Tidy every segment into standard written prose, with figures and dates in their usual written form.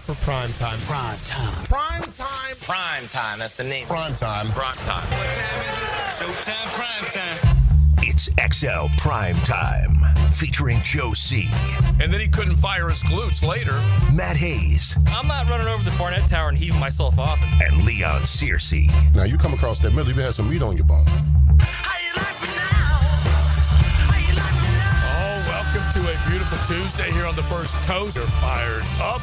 for Primetime. Primetime. Primetime. Primetime. That's the name. Primetime. Primetime. What time is it? Showtime. Primetime. It's XL Primetime, featuring Joe C. And then he couldn't fire his glutes later. Matt Hayes. I'm not running over the Barnett Tower and heaving myself off it. And Leon Searcy. Now, you come across that middle, you had some meat on your bone. Oh, welcome to a beautiful Tuesday here on the First Coast. They're fired up.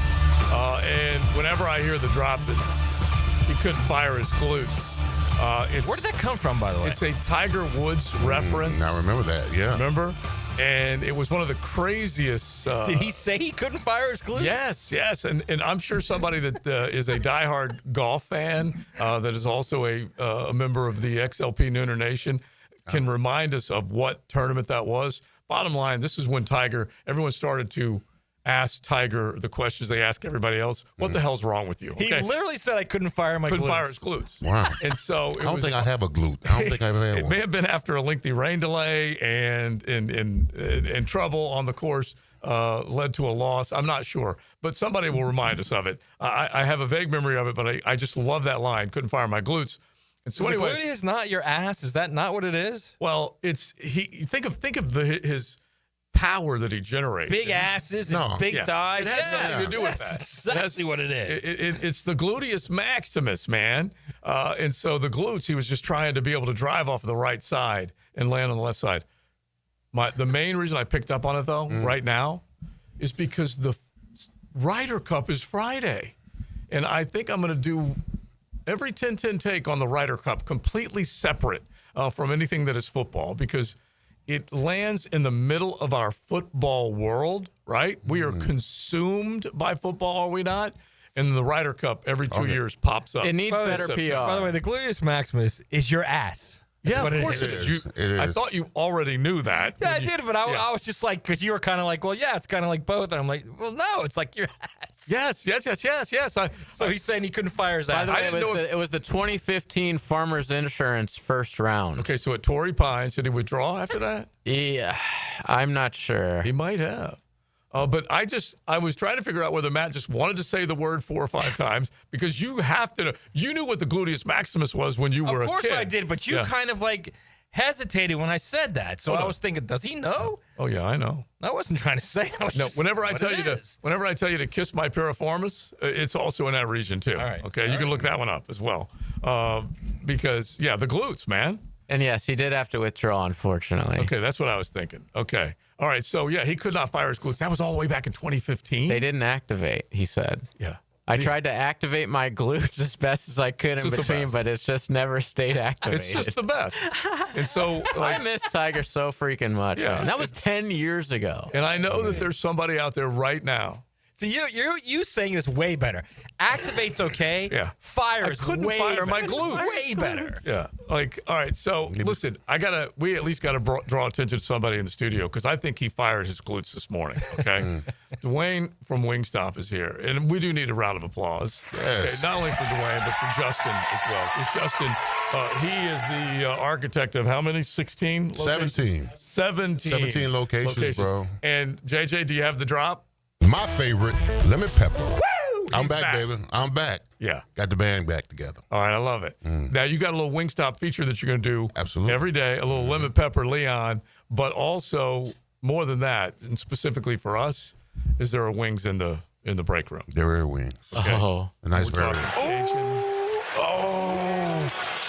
And whenever I hear the drop that he couldn't fire his glutes, Where did that come from, by the way? It's a Tiger Woods reference. I remember that, yeah. Remember? And it was one of the craziest. Did he say he couldn't fire his glutes? Yes. And I'm sure somebody that is a diehard golf fan that is also a member of the XLP Nooner Nation can remind us of what tournament that was. Bottom line, this is when everyone started to ask Tiger the questions they ask everybody else. What the hell's wrong with you? Okay? He literally said I couldn't fire my glutes. Couldn't fire his glutes. Wow. And so I don't think I have a glute. I don't think I've had it one. may have been after a lengthy rain delay and trouble on the course led to a loss. I'm not sure, but somebody will remind us of it. I have a vague memory of it, but I just love that line. Couldn't fire my glutes. And so The anyway, glute is not your ass. Is that not what it is? well, think of his power that he generates. Big asses and No. big Yeah. thighs. It has something to do with That's that. exactly what it is. It's the gluteus maximus, man. And so the glutes, he was just trying to be able to drive off the right side and land on the left side. The main reason I picked up on it, though, right now, is because the Ryder Cup is Friday. And I think I'm going to do every 10-10 take on the Ryder Cup completely separate from anything that is football, because it lands in the middle of our football world, right? We are consumed by football, are we not? And the Ryder Cup every 2 years pops up. It needs better PR. By the way, the gluteus maximus is your ass. That's Yeah, what of course it is. It is. I thought you already knew that. Yeah, I did, but I was just like, because you were kind of like, well, yeah, it's kind of like both. And I'm like, well, no, it's like your ass. Yes. So he's saying he couldn't fire his By ass. the I way, didn't know it was the 2015 Farmers Insurance first round. Okay, so at Torrey Pines, did he withdraw after that? Yeah, I'm not sure. He might have. But I was trying to figure out whether Matt just wanted to say the word 4 or 5 times, because you have to know. You knew what the gluteus maximus was when you were a kid. Of course I did, but you kind of like hesitated when I said that. So I was thinking, does he know? Oh yeah, I know. I wasn't trying to say. Whenever I tell you to kiss my piriformis, it's also in that region too. All right. Okay, you can look that one up as well. Because the glutes, man. And yes, he did have to withdraw, unfortunately. Okay, that's what I was thinking. Okay. All right, so he could not fire his glutes. That was all the way back in 2015. They didn't activate, he said. Yeah. I tried to activate my glutes as best as I could in between, but it's just never stayed activated. It's just the best. And so I miss Tiger so freaking much. Yeah. Man. That was 10 years ago. And I know that there's somebody out there right now. So you saying this way better. Activate's okay. Yeah. Fire is I couldn't way fire better. my glutes. Way better. Yeah. All right. So listen, we at least got to draw attention to somebody in the studio, because I think he fired his glutes this morning. Okay. Dwayne from Wingstop is here, and we do need a round of applause. Yes. Okay, not only for Dwayne, but for Justin as well. Because Justin, he is the architect of how many? 16 locations? 17 locations, bro. And JJ, do you have the drop? My favorite, lemon pepper. Woo! I'm He's back, baby. I'm back. Yeah. Got the band back together. All right, I love it. Now, you got a little Wingstop feature that you're going to do Absolutely. every day, a little lemon pepper Leon, but also more than that, and specifically for us, is there a wings in the break room? There are wings. Okay. Oh. A nice We're variant. talking Cajun.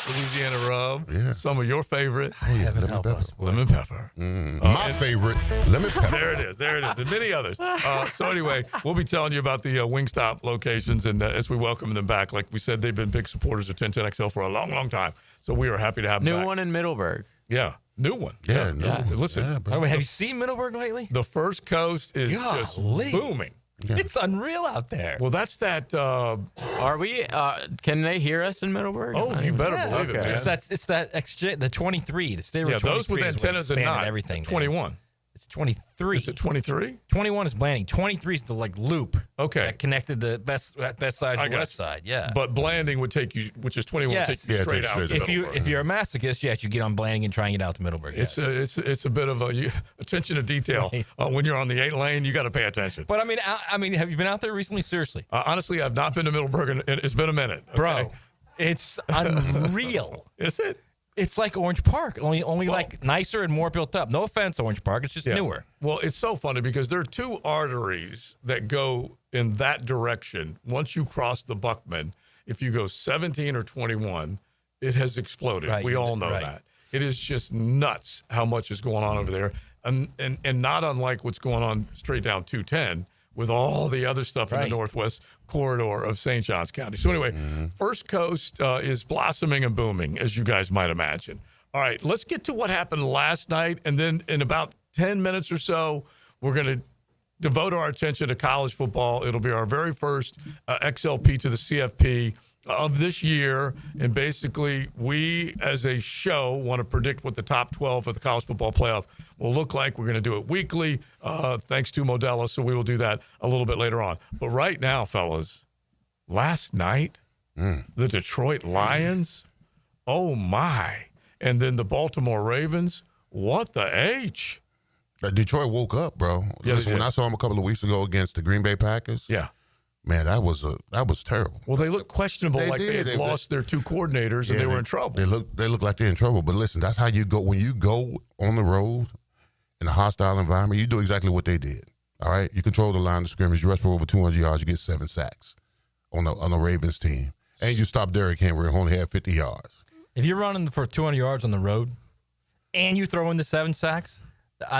Louisiana rub. Yeah. Some of your favorite. Lemon pepper. Lemon pepper. My favorite, lemon pepper. There it is, and many others. So anyway, we'll be telling you about the Wingstop locations, and as we welcome them back, like we said, they've been big supporters of 1010XL for a long, long time. So we are happy to have them New back. one in Middleburg. Yeah, new one. Yeah. Listen, By the way, have you seen Middleburg lately? the First Coast is just Golly. booming. Yeah. It's unreal out there. Well, that's that. Are we? Can they hear us in Middleburg? Oh, you better believe it, okay. man. It's that exchange, the 23, the state road 23 those with is what antennas and expanded not everything. man. 21. It's 23. Is it 23? 21 is Blanding. 23 is the loop. Okay. That connected the best side I to the got west you. side. Yeah. But Blanding would take you, which is 21, Yes. would take you Yeah, straight take out. straight to out. Middleburg. if you're a masochist, yes, you get on Blanding and try and get out to Middleburg. Yes. It's a bit of a attention to detail. When you're on the 8 lane, you got to pay attention. But I mean, have you been out there recently? Seriously, Honestly, I've not been to Middleburg, and it's been a minute. Okay? bro, it's unreal. Is it? It's like Orange Park, only like nicer and more built up. No offense, Orange Park. It's just newer. Well, it's so funny because there are 2 arteries that go in that direction. Once you cross the Buckman, if you go 17 or 21, it has exploded. Right, We all know right. that. It is just nuts how much is going on over there. And not unlike what's going on straight down 210 with all the other stuff in the northwest corridor of St. Johns County. So anyway, First Coast is blossoming and booming, as you guys might imagine. All right, let's get to what happened last night. And then in about 10 minutes or so, we're going to devote our attention to college football. It'll be our very first XLP to the CFP of this year. And basically, we as a show want to predict what the top 12 of the college football playoff will look like. We're going to do it weekly, thanks to Modelo. So we will do that a little bit later on. But right now, fellas, last night, the Detroit Lions, oh my. And then the Baltimore Ravens, what the H? Detroit woke up, bro. Yeah, Listen, they when did. I saw them a couple of weeks ago against the Green Bay Packers, Yeah. man, that was terrible. Well, they look questionable, They like they did. had lost their 2 coordinators and they were in trouble. They look like they're in trouble. But listen, that's how you go when you go on the road in a hostile environment. You do exactly what they did. All right, you control the line of scrimmage. You rush for over 200 yards. You get 7 sacks on the Ravens team, and you stop Derrick Henry who only had 50 yards. If you're running for 200 yards on the road and you throw in the 7 sacks,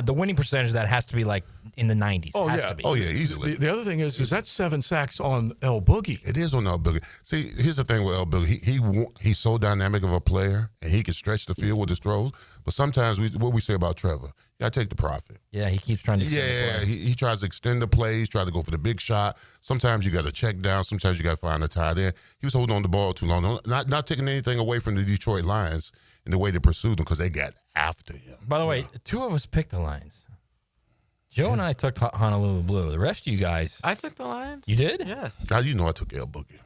the winning percentage of that has to be like in the 90s. Oh, It has yeah. to be. Oh yeah, easily. The other thing is that's 7 sacks on El Boogie. It is on El Boogie. See, here's the thing with El Boogie. He's so dynamic of a player, and he can stretch the field with his throws. But sometimes what we say about Trevor, you got to take the profit. Yeah, he keeps trying to extend the Yeah, play. he tries to extend the plays, try to go for the big shot. Sometimes you got to check down. Sometimes you got to find a tight end. He was holding on the ball too long. Not taking anything away from the Detroit Lions in the way they pursued him because they got after him. By the way, 2 of us picked the Lions. Joe and I took Honolulu Blue. The rest of you guys, I took the Lions. you did? Yes. Now you know I took El Boogie.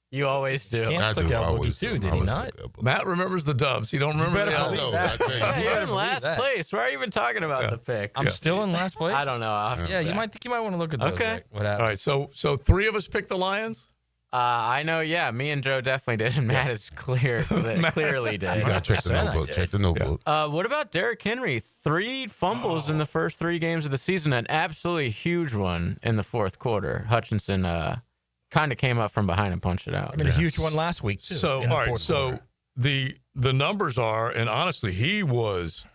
You always do. Can't- I took do. El I Boogie always too, do. did I he always not? took El Boogie. Matt remembers the Dubs. He don't remember better the I others. believe know. that. I tell you. Yeah, you're in believe last that. place. Why are you even talking about the pick? I'm still in last place? I don't know. I'll have to Yeah, you check. might want to look at those. Okay. Right? What All happened? right, so 3 of us picked the Lions. I know. Yeah, me and Joe definitely did, and Matt is clearly did. You got to check the 100% I notebook. did. Check the notebook. What about Derrick Henry? 3 fumbles in the first 3 games of the season. An absolutely huge one in the fourth quarter. Hutchinson kind of came up from behind and punched it out. I mean, a huge one last week, too. So in the all right, fourth so quarter. the numbers are, and honestly, he was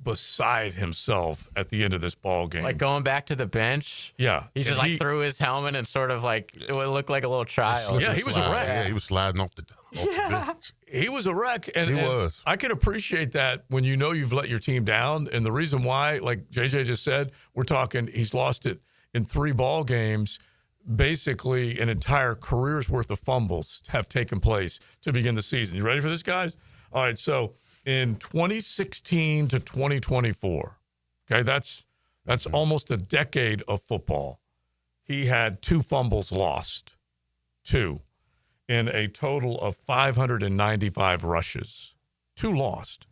beside himself at the end of this ball game. Like going back to the bench. yeah, He just and like threw his helmet and sort of like it would look like a little child. Yeah, he was a Slide. wreck. Yeah, he was sliding off the bench. He was a wreck, and He and was. I can appreciate that when you know you've let your team down, and the reason why, like JJ just said, we're talking he's lost it in 3 ball games. Basically, an entire career's worth of fumbles have taken place to begin the season. You ready for this, guys? All right, so in 2016 to 2024, okay, that's almost a decade of football. He had 2 fumbles lost, 2, in a total of 595 rushes, 2 lost.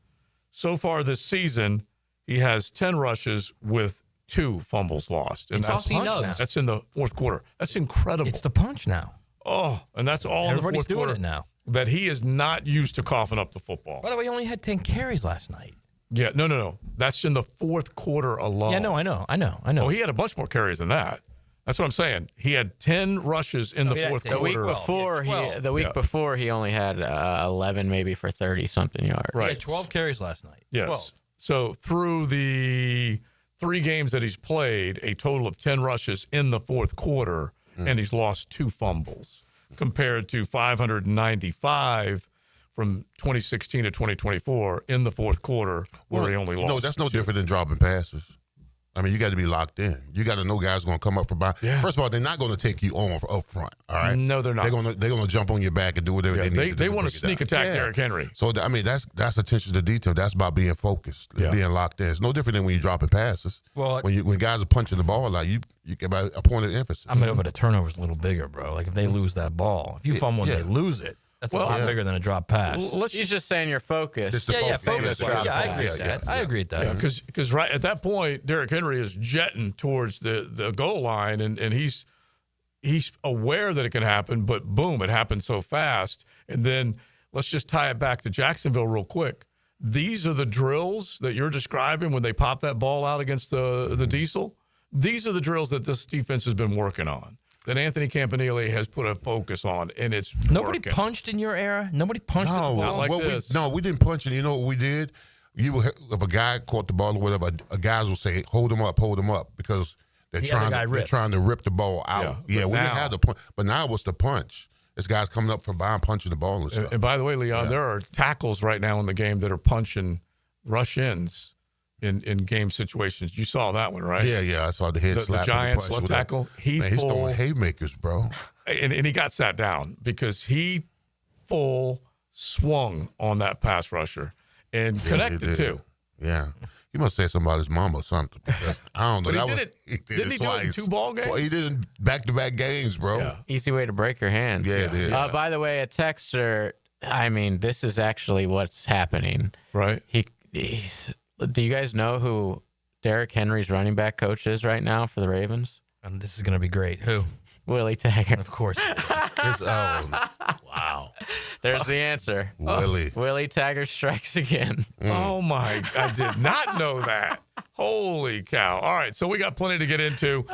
So far this season, he has 10 rushes with 2 fumbles lost. And It's all he knows. that's in the fourth quarter. That's incredible. It's the punch now. Oh, and that's all in the Everybody's fourth doing quarter it now. that he is not used to coughing up the football. By the way, he only had 10 carries last night. Yeah, no. That's in the fourth quarter alone. Yeah, no, I know. Oh, he had a bunch more carries than that. That's what I'm saying. He had 10 rushes in the yeah, fourth the The week quarter. before, Yeah, 12. before he only had 11 maybe for 30 something yards. Right. He had 12 carries last night. Yes. 12. So through the 3 games that he's played, a total of 10 rushes in the fourth quarter, and he's lost 2 fumbles compared to 595 from 2016 to 2024 in the fourth quarter where he only lost. No, that's no 2. different than dropping passes. I mean, you got to be locked in. You got to know guys going to come up from behind. Yeah. First of all, they're not going to take you on up front. All right. No, they're not. They're going to jump on your back and do whatever they need to do. They want to break it sneak down. attack Yeah. Derrick Henry. So I mean, that's attention to detail. That's about being focused, and being locked in. It's no different than when you're dropping passes. Well, when guys are punching the ball, like you get about a point of emphasis. I mean, but a turnover's a little bigger, bro. Like if they lose that ball, if you fumble and they lose it, that's a lot bigger than a drop pass. He's just saying you're focused. Just the focus. focus. Yeah, I agree with that. I agree with that. Because right at that point, Derrick Henry is jetting towards the goal line, and he's aware that it can happen, but boom, it happens so fast. And then let's just tie it back to Jacksonville real quick. These are the drills that you're describing when they pop that ball out against the Diesel. These are the drills that this defense has been working on, that Anthony Campanile has put a focus on, and it's Nobody working. punched in your era? Nobody punched the ball like this? We didn't punch it. You know what we did? If a guy caught the ball or whatever, a guys will say, hold him up, because they're trying to rip the ball out. Yeah, we didn't have the punch. But now what's the punch? It's guys coming up from behind punching the ball and stuff. And by the way, Leon, there are tackles right now in the game that are punching rush-ins in game situations. You saw that one, right? Yeah, I saw the head slap. The Giants left tackle. He's throwing haymakers, bro. And he got sat down because he full swung on that pass rusher and connected too. Yeah. He must say something about his mom or something. I don't know. But didn't he do it in 2 ball games? He did it in back-to-back games, bro. Yeah. Easy way to break your hand. Yeah, it is. By the way, a texter, I mean, this is actually what's happening. Right. Do you guys know who Derrick Henry's running back coach is right now for the Ravens? This is going to be great. Who? Willie Taggart. Of course. Wow. There's the answer. Willie Taggart strikes again. Oh, my. I did not know that. Holy cow. All right, so we got plenty to get into.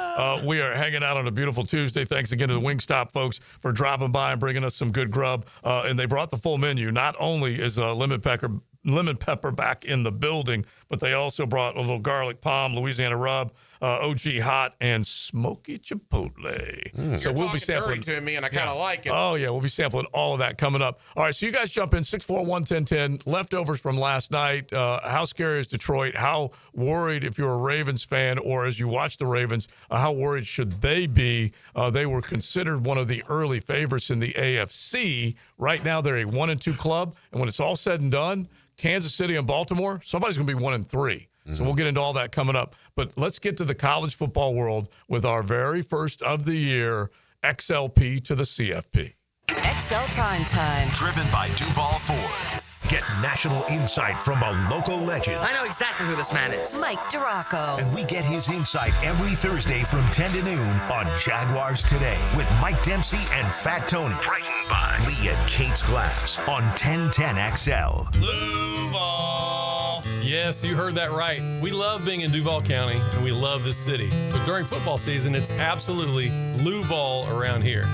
We are hanging out on a beautiful Tuesday. Thanks again to the Wingstop folks for dropping by and bringing us some good grub. And they brought the full menu. Not only is lemon pepper back in the building, but they also brought a little garlic palm, Louisiana rub, OG hot, and smoky chipotle. So we'll be sampling to me, and I kind of like it. Oh, yeah, we'll be sampling all of that coming up. All right, so you guys jump in, 641-1010, leftovers from last night. How scary is Detroit? How worried, if you're a Ravens fan or as you watch the Ravens, how worried should they be? They were considered one of the early favorites in the AFC. Right now, they're a 1-2 club, and when it's all said and done, Kansas City and Baltimore, somebody's going to be 1-3. So we'll get into all that coming up. But let's get to the college football world with our very first of the year, XLP to the CFP. XL Primetime. Driven by Duval Ford. Get national insight from a local legend. I know exactly who this man is. Mike Duraco. And we get his insight every Thursday from 10 to noon on Jaguars Today with Mike Dempsey and Fat Tony. Brightened by Lee and Kate's Glass on 1010XL. Duval. Yes, you heard that right. We love being in Duval County, and we love this city. So during football season, it's absolutely Luval around here.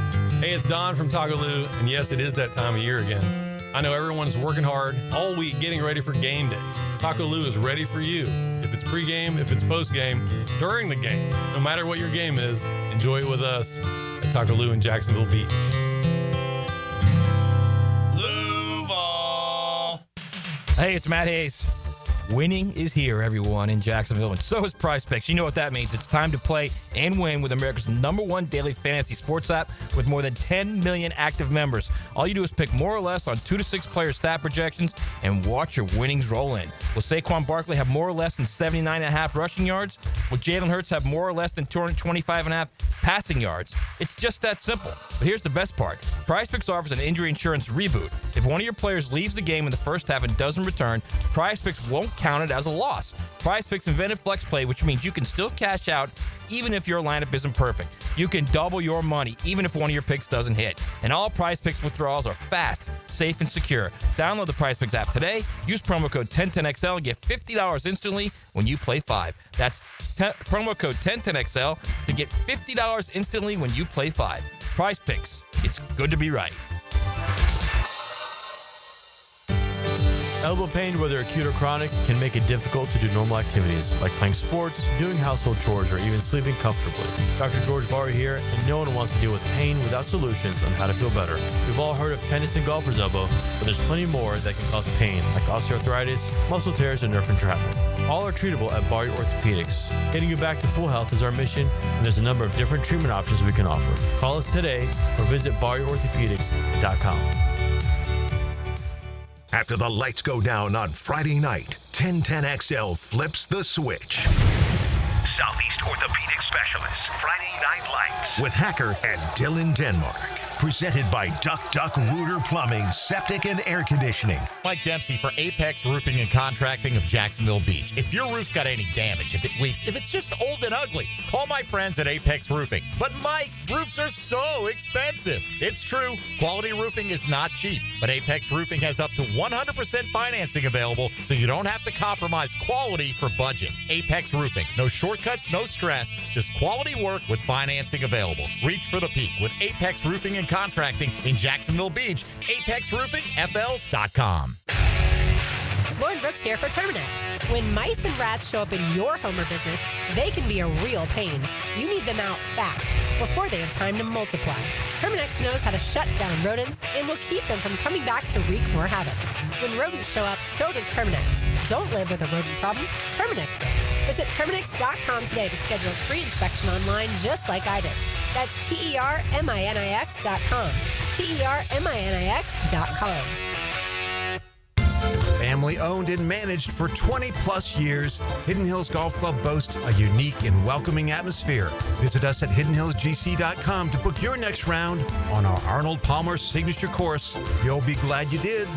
Hey, it's Don from Taco Lou, and yes, it is that time of year again. I know everyone's working hard all week getting ready for game day. Taco Lou is ready for you. If it's pregame, if it's postgame, during the game, no matter what your game is, enjoy it with us at Taco Lou in Jacksonville Beach. Duval. Hey, it's Matt Hayes. Winning is here, everyone, in Jacksonville, and so is Prize Picks. You know what that means. It's time to play and win with America's #1 daily fantasy sports app with more than 10 million active members. All you do is pick more or less on 2 to 6 player stat projections and watch your winnings roll in. Will Saquon Barkley have more or less than 79.5 rushing yards? Will Jalen Hurts have more or less than 225.5 passing yards? It's just that simple. But here's the best part. Prize Picks offers an injury insurance reboot. If one of your players leaves the game in the first half and doesn't return, Prize Picks won't count it as a loss. Prize Picks invented Flex Play, which means you can still cash out even if your lineup isn't perfect. You can double your money even if one of your picks doesn't hit. And all Prize Picks withdrawals are fast, safe, and secure. Download the Prize Picks app today. Use promo code 1010XL and get $50 instantly when you play 5. That's promo code 1010XL to get $50 instantly when you play 5. Prize Picks. It's good to be right. Elbow pain, whether acute or chronic, can make it difficult to do normal activities like playing sports, doing household chores, or even sleeping comfortably. Dr. George Barry here, and no one wants to deal with pain without solutions on how to feel better. We've all heard of tennis and golfer's elbow, but there's plenty more that can cause pain, like osteoarthritis, muscle tears, and nerve entrapment. All are treatable at Barry Orthopedics. Getting you back to full health is our mission, and there's a number of different treatment options we can offer. Call us today or visit barryorthopedics.com. After the lights go down on Friday night, 1010XL flips the switch. Southeast Orthopedic Specialist, Friday Night Lights. With Hacker and Dylan Denmark. Presented by Duck Duck Rooter Plumbing, Septic and Air Conditioning. Mike Dempsey for Apex Roofing and Contracting of Jacksonville Beach. If your roof's got any damage, if it leaks, if it's just old and ugly, call my friends at Apex Roofing. But Mike, roofs are so expensive. It's true, quality roofing is not cheap, but Apex Roofing has up to 100% financing available, so you don't have to compromise quality for budget. Apex Roofing, no shortcuts, no stress, just quality work with financing available. Reach for the peak with Apex Roofing and Contracting in Jacksonville Beach. ApexRoofingFL.com. Lauren Brooks here for Terminix. When mice and rats show up in your home or business, they can be a real pain. You need them out fast before they have time to multiply. Terminix knows how to shut down rodents and will keep them from coming back to wreak more havoc. When rodents show up, so does Terminix. Don't live with a rodent problem, Terminix it. Visit Terminix.com today to schedule a free inspection online just like I did. That's TERMINIX.com. TERMINIX.com. Family owned and managed for 20 plus years, Hidden Hills Golf Club boasts a unique and welcoming atmosphere. Visit us at hiddenhillsgc.com to book your next round on our Arnold Palmer signature course. You'll be glad you did.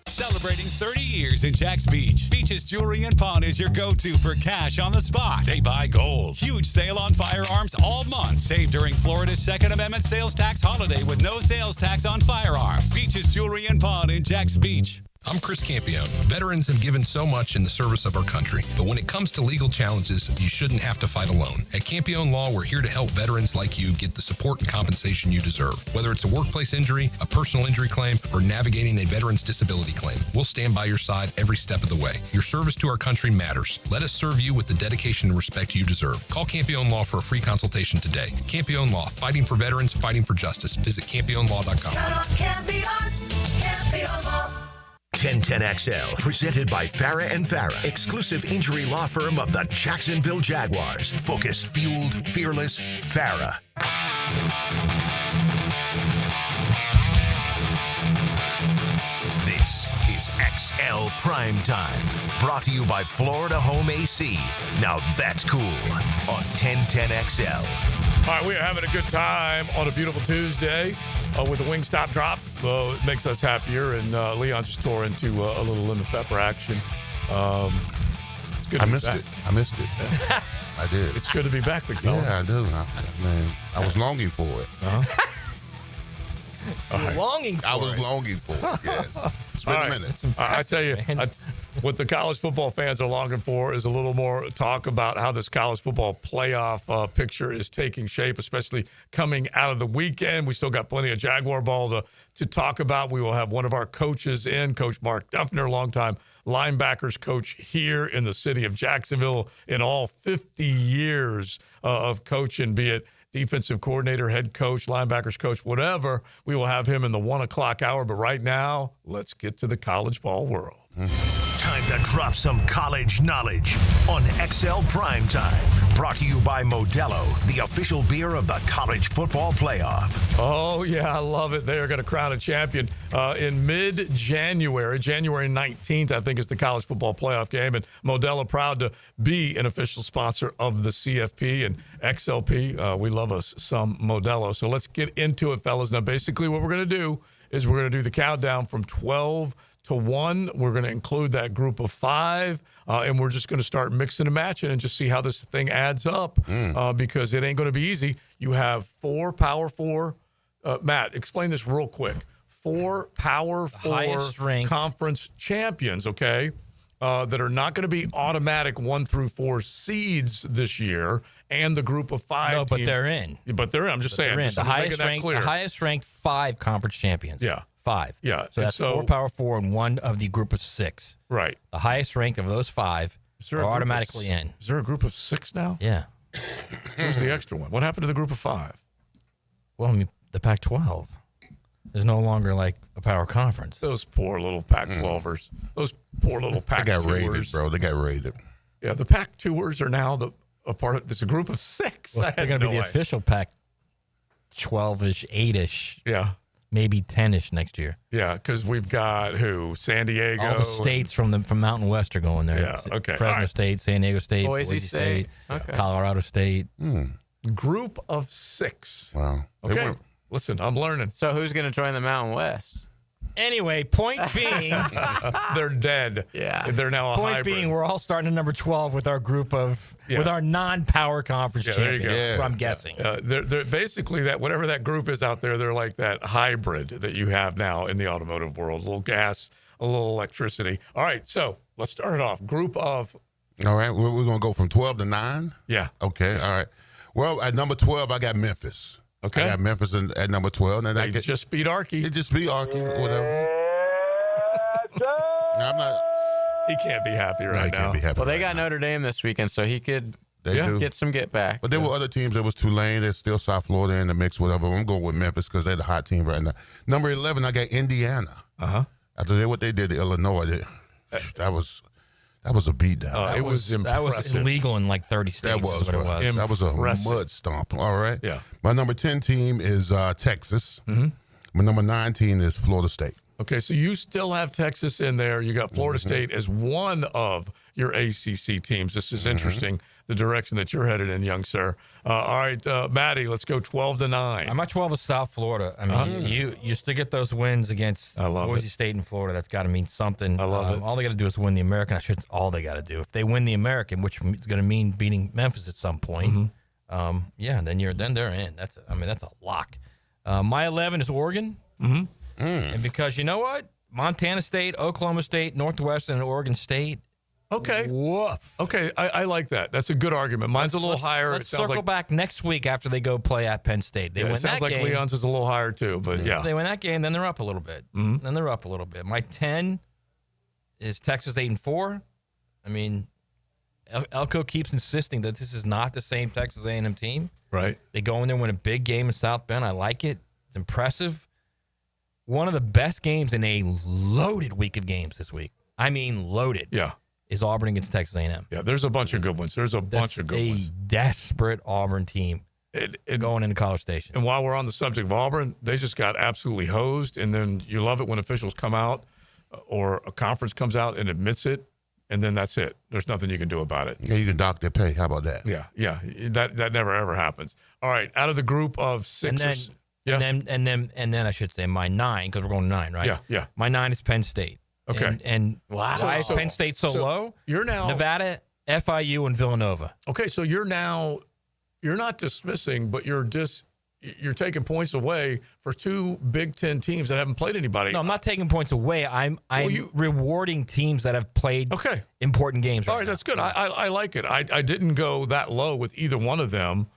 Celebrating 30 years in Jax Beach. Beach's Jewelry and Pawn is your go-to for cash on the spot. They buy gold. Huge sale on firearms all month. Save during Florida's Second Amendment sales tax holiday with no sales tax on firearms. Beach's Jewelry and Pawn in Jax Beach. I'm Chris Campione. Veterans have given so much in the service of our country, but when it comes to legal challenges, you shouldn't have to fight alone. At Campione Law, we're here to help veterans like you get the support and compensation you deserve. Whether it's a workplace injury, a personal injury claim, or navigating a veteran's disability claim, we'll stand by your side every step of the way. Your service to our country matters. Let us serve you with the dedication and respect you deserve. Call Campione Law for a free consultation today. Campione Law, fighting for veterans, fighting for justice. Visit CampioneLaw.com. Campione Law. 1010XL, presented by Farah and Farah, exclusive injury law firm of the Jacksonville Jaguars. Focused, fueled, fearless, Farah. This is XL Primetime, brought to you by Florida Home AC. Now that's cool on 1010XL. All right, we are having a good time on a beautiful Tuesday with the Wingstop drop. It makes us happier, and Leon just tore into a little lemon pepper action. It's good to be back. I missed it. I did. It's good to be back, big fella. Yeah, I do. I was longing for it. Longing for it. I was longing for it, yes. It's been a minute. I tell you, what the college football fans are longing for is a little more talk about how this college football playoff picture is taking shape, especially coming out of the weekend. We still got plenty of Jaguar ball to talk about. We will have one of our coaches in, Coach Mark Duffner, longtime linebackers coach here in the city of Jacksonville in all 50 years of coaching, be it defensive coordinator, head coach, linebackers coach, whatever. We will have him in the 1 o'clock hour. But right now, let's get to the college ball world. Time to drop some college knowledge on XL Primetime. Brought to you by Modelo, the official beer of the college football playoff. Oh, yeah, I love it. They are going to crown a champion in mid-January. January 19th, I think, is the college football playoff game. And Modelo proud to be an official sponsor of the CFP and XLP. We love us some Modelo. So let's get into it, fellas. Now, basically what we're going to do is we're going to do the countdown from 12 to 1. We're going to include that group of 5, and we're just going to start mixing and matching and just see how this thing adds up because it ain't going to be easy. You have 4 Power 4. Matt, explain this real quick. 4 Power 4 conference champions, okay, that are not going to be automatic 1 through 4 seeds this year, and the group of 5. No, but they're in. But they're in. I'm just saying. The highest ranked 5 conference champions. Yeah. 5. Yeah. So that's 4 Power 4 and 1 of the group of 6. Right. The highest ranked of those 5 are automatically in. Is there a group of 6 now? Yeah. Who's the extra one? What happened to the group of 5? Well, I mean, the Pac-12. is no longer like a power conference. Those poor little Pac-12ers. Those poor little They got raided, Pac-2ers. bro. They got raided. Yeah, the Pac-2ers are now a part of. It's a group of 6. Well, they're going to be the official Pac-12-ish, 8-ish. Yeah. Maybe 10-ish next year. Yeah, because we've got who? San Diego. All the states from Mountain West are going there. Yeah, okay. Fresno All right. State, San Diego State, Boise State. Okay. Colorado State. Group of 6. Wow. Okay. Listen, I'm learning. So who's going to join the Mountain West? Anyway, point being, They're dead. Yeah. They're now a point hybrid. being, we're all starting at number 12 with our group of with our non-power conference Yeah, there you champions. go. That's what I'm guessing. They're basically that whatever that group is out there, they're like that hybrid that you have now in the automotive world. A little gas, a little electricity. All right, so let's start it off. Group of. All right, we're going to go from 12 to 9? Yeah. Okay, all right. Well, at number 12, I got Memphis. Okay. I got Memphis at number 12. And They just beat Archie. It just beat Archie, whatever. No, I'm not. He can't be happy right he now. can't be happy. Well, they right got now. Notre Dame this weekend, so he could They do. get some get back. But there were other teams. There was Tulane. There's still South Florida in the mix, whatever. I'm going with Memphis because they're the hot team right now. Number 11, I got Indiana. Uh-huh. After what they did to Illinois, that was a beatdown. It was impressive. That was illegal in like 30 states. That was what it was. That was a Impressive. mud stomp. All right. Yeah. My number 10 team is Texas. Mm-hmm. My number 9 team is Florida State. Okay, so you still have Texas in there. You got Florida State as one of your ACC teams. This is interesting, the direction that you're headed in, young sir. All right, Maddie, let's go 12 to 9. I'm at 12 with South Florida. I mean, you still get those wins against Boise State and Florida. That's got to mean something. I love it. All they got to do is win the American. I shouldn't. All they got to do. If they win the American, which is going to mean beating Memphis at some point, then they're in. That's a lock. My 11 is Oregon. Mm-hmm. And because you know what? Montana State, Oklahoma State, Northwestern, and Oregon State. Okay. Woof. Okay, I like that. That's a good argument. Mine's a little higher. Let's it sounds circle like, back next week after they go play at Penn State. They yeah, win it sounds that like game. Leon's is a little higher too, but yeah. If they win that game, then they're up a little bit. Mm-hmm. Then they're up a little bit. My 10 is Texas 8-4. I mean, Elko keeps insisting that this is not the same Texas A&M team. Right. They go in there and win a big game in South Bend. I like it. It's impressive. One of the best games in a loaded week of games this week. I mean, loaded. Yeah. Is Auburn against Texas A&M. Yeah, there's a bunch of good ones. There's a bunch of good ones. A desperate Auburn team going into College Station. And while we're on the subject of Auburn, they just got absolutely hosed. And then you love it when officials come out or a conference comes out and admits it, and then that's it. There's nothing you can do about it. Yeah, you can dock their pay. How about that? Yeah. That never ever happens. All right, out of the group of 6 And then I should say my 9, because we're going 9, right? Yeah. My 9 is Penn State. Okay. And wow. Why is Penn State so low? You're now Nevada, FIU, and Villanova. Okay, so you're not dismissing, but you're taking points away for 2 Big Ten teams that haven't played anybody. No, I'm not taking points away. I'm rewarding teams that have played important games. All right, that's good. I like it. I didn't go that low with either one of them,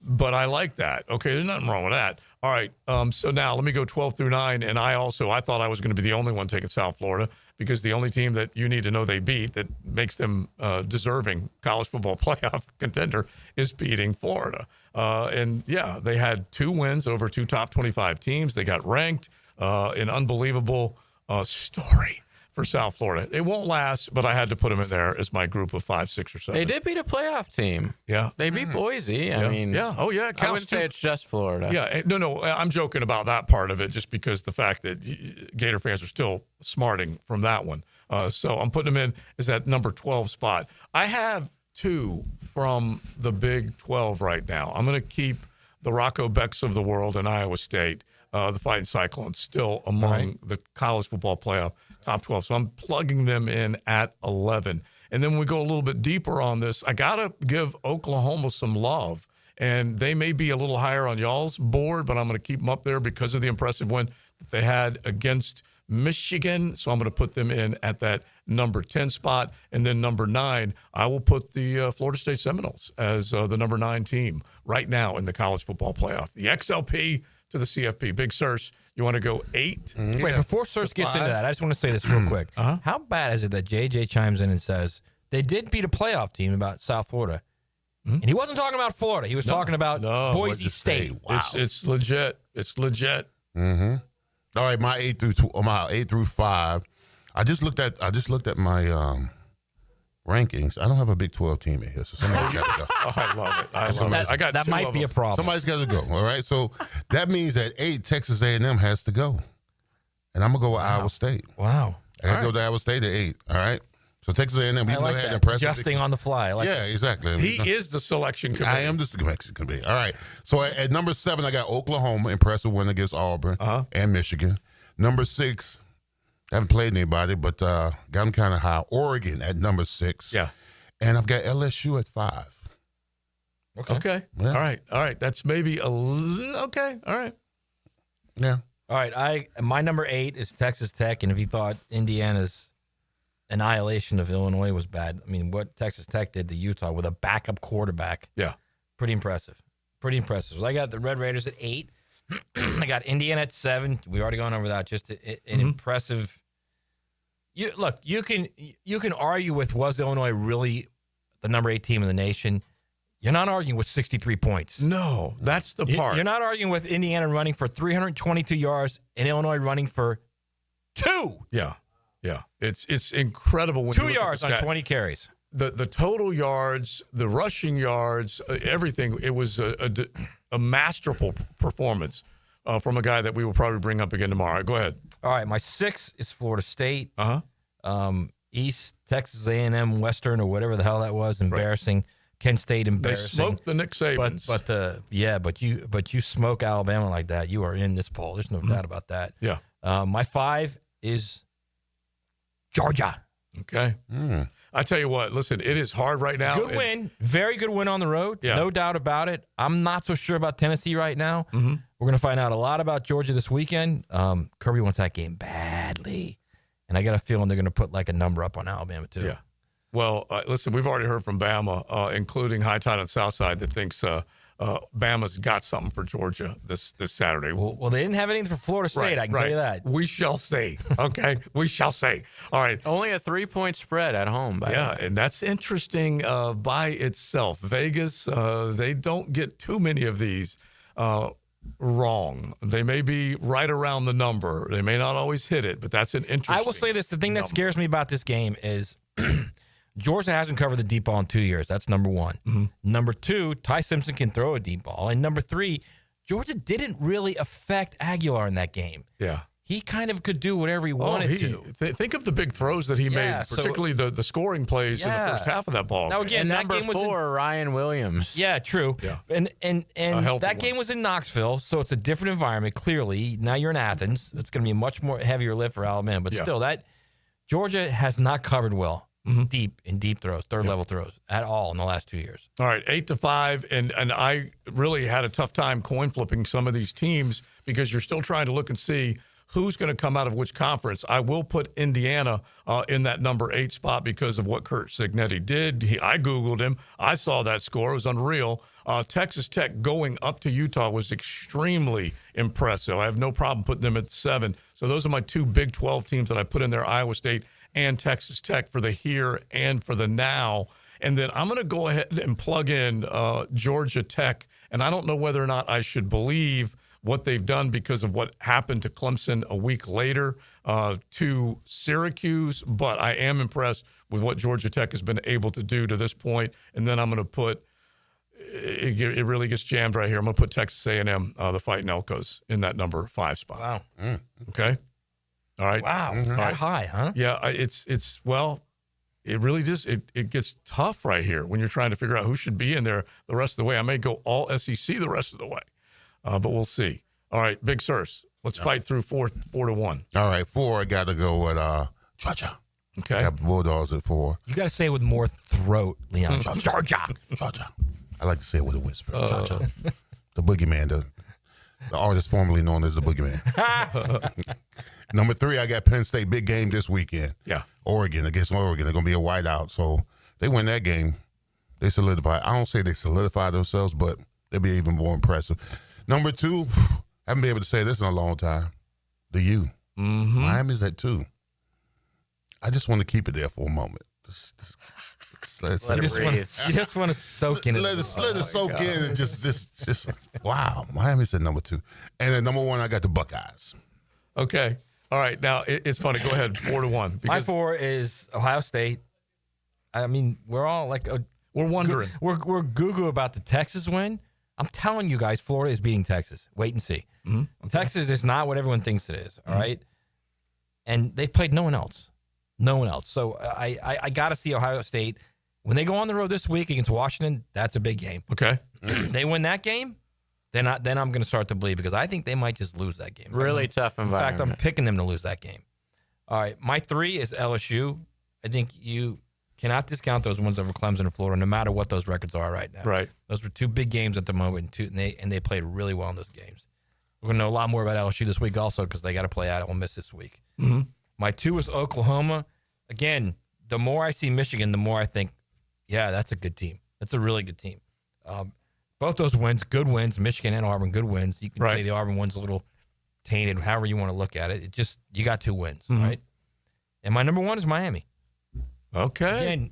but I like that. Okay, there's nothing wrong with that. All right, so now let me go 12 through 9, and I thought I was going to be the only one taking South Florida because the only team that you need to know they beat that makes them deserving college football playoff contender is beating Florida. And, yeah, they had 2 wins over 2 top 25 teams. They got ranked, an unbelievable story for South Florida. It won't last, but I had to put them in there as my group of 5, 6, or 7. They did beat a playoff team. Yeah. They beat Boise. I mean. Yeah. Oh, yeah. It counts I wouldn't say it's just Florida. Yeah. No. I'm joking about that part of it just because the fact that Gator fans are still smarting from that one. So I'm putting them in as that number 12 spot. I have 2 from the Big 12 right now. I'm going to keep the Rocco Becks of the world and Iowa State. The Fighting Cyclones still among the college football playoff top 12. So I'm plugging them in at 11. And then when we go a little bit deeper on this, I got to give Oklahoma some love. And they may be a little higher on y'all's board, but I'm going to keep them up there because of the impressive win that they had against Michigan. So I'm going to put them in at that number 10 spot. And then number 9, I will put the Florida State Seminoles as the number 9 team right now in the college football playoff. The XLP to the CFP. Big Sirs, you want to go 8? Wait, before Sirs gets into that, I just want to say this real quick. How bad is it that JJ chimes in and says they did beat a playoff team about South Florida? And he wasn't talking about Florida. He was talking about Boise State. Wow. It's legit. It's legit. Mm-hmm. All right, my 8 through 5. I just looked at my rankings. I don't have a Big 12 team in here, so somebody's got to go. Oh, I love it. I love it. I got that two might of be them. a problem. Somebody's got to go. All right, so that means that 8 Texas A&M has to go, and I'm gonna go with Iowa State. Wow. I got to go to Iowa State at 8. All right. So Texas A&M, I like had that. impressive. Adjusting on the fly. I like yeah, exactly. He is the selection committee. I am the selection committee. All right. So at number 7, I got Oklahoma, impressive win against Auburn and Michigan. Number 6, haven't played anybody, but got them kind of high. Oregon at number 6. Yeah. And I've got LSU at 5. Okay. Yeah. All right. That's maybe a little, okay. All right. Yeah. All right. My number 8 is Texas Tech, and if you thought Indiana's annihilation of Illinois was bad, I mean, what Texas Tech did to Utah with a backup quarterback. Yeah. Pretty impressive. So I got the Red Raiders at 8. I got Indiana at 7. We already gone over that. Just an impressive. You can argue with, was Illinois really the number 8 team in the nation? You're not arguing with 63 points. No, that's the part. You're not arguing with Indiana running for 322 yards and Illinois running for 2. Yeah. Yeah. It's incredible when 2 you look yards at the on stat. 20 carries. The total yards, the rushing yards, everything. It was a masterful performance from a guy that we will probably bring up again tomorrow. Go ahead. All right, my 6 is Florida State. East Texas A&M Western or whatever the hell that was, embarrassing. Right. Kent State embarrassing. They smoked the Nick Sabans. But you smoke Alabama like that, you are in this poll. There's no doubt about that. Yeah. My 5 is Georgia. Okay. I tell you what, listen, it is hard right now. Good win. Very good win on the road. Yeah. No doubt about it. I'm not so sure about Tennessee right now. We're going to find out a lot about Georgia this weekend. Kirby wants that game badly. And I got a feeling they're going to put like a number up on Alabama, too. Yeah. Well, listen, we've already heard from Bama, including High Tide and Southside, that thinks Bama's got something for Georgia this Saturday. Well, they didn't have anything for Florida State, I can tell you that. We shall see. Okay? We shall see. All right. Only a 3-point spread at home. And that's interesting by itself. Vegas, they don't get too many of these wrong. They may be right around the number. They may not always hit it, but that's an interesting I will say this. The thing that scares me about this game is Georgia hasn't covered the deep ball in 2 years. That's number 1. Number 2, Ty Simpson can throw a deep ball. And number 3, Georgia didn't really affect Aguilar in that game. Yeah. He kind of could do whatever he wanted to. Think of the big throws that he made, particularly the scoring plays in the first half of that ball. Now, again, that number game was 4, Ryan Williams. Yeah, true. Yeah. And that game was in Knoxville, so it's a different environment, clearly. Now you're in Athens. It's going to be a much more heavier lift for Alabama. But still, that Georgia has not covered well deep throws, third-level throws at all in the last 2 years. All right, 8-5, and I really had a tough time coin flipping some of these teams because you're still trying to look and see who's going to come out of which conference. I will put Indiana in that number 8 spot because of what Kurt Signetti did. I Googled him. I saw that score. It was unreal. Texas Tech going up to Utah was extremely impressive. I have no problem putting them at 7. So those are my 2 Big 12 teams that I put in there, Iowa State and Texas Tech, for the here and for the now. And then I'm going to go ahead and plug in Georgia Tech. And I don't know whether or not I should believe what they've done because of what happened to Clemson a week later to Syracuse, but I am impressed with what Georgia Tech has been able to do to this point. And then I'm going to put it really gets jammed right here. I'm going to put Texas A&M, the Fighting Elkos, in that number 5 spot. Wow. Okay. All right. Wow. That high, huh? Yeah. It's well, it really just it gets tough right here when you're trying to figure out who should be in there the rest of the way. I may go all SEC the rest of the way. But we'll see. All right, Big Sirs, let's fight through 4-1. All right, 4, I got to go with Georgia. Okay. I got Bulldogs at 4. You got to say it with more throat, Leon. Georgia. I like to say it with a whisper. Georgia. The Boogeyman, the artist formerly known as the Boogeyman. Number 3, I got Penn State, big game this weekend. Yeah. Oregon against Oregon. They're going to be a whiteout. So they win that game. They solidify. I don't say they solidify themselves, but they'll be even more impressive. Number 2, I haven't been able to say this in a long time. The U. Miami's at 2. I just want to keep it there for a moment. You just want to soak in it. Let it soak in and just wow. Miami's at number 2. And at number 1, I got the Buckeyes. Okay. All right. Now, it's funny. Go ahead. 4-1. My 4 is Ohio State. I mean, we're all like... we're wondering. We're goo-goo about the Texas win. I'm telling you guys, Florida is beating Texas. Wait and see. Mm-hmm. Texas is not what everyone thinks it is, all right? And they've played no one else. No one else. So I got to see Ohio State. When they go on the road this week against Washington, that's a big game. Okay. They win that game, then I'm going to start to believe because I think they might just lose that game. Really tough environment. In fact, I'm picking them to lose that game. All right, my 3 is LSU. I think you cannot discount those wins over Clemson and Florida, no matter what those records are right now. Right. Those were 2 big games at the moment, and they played really well in those games. We're going to know a lot more about LSU this week also because they got to play at Ole Miss this week. Mm-hmm. My 2 is Oklahoma. Again, the more I see Michigan, the more I think, yeah, that's a good team. That's a really good team. Both those wins, good wins. Michigan and Auburn, good wins. You can say the Auburn one's a little tainted, however you want to look at it. It just, you got 2 wins, right? And my number 1 is Miami. Okay.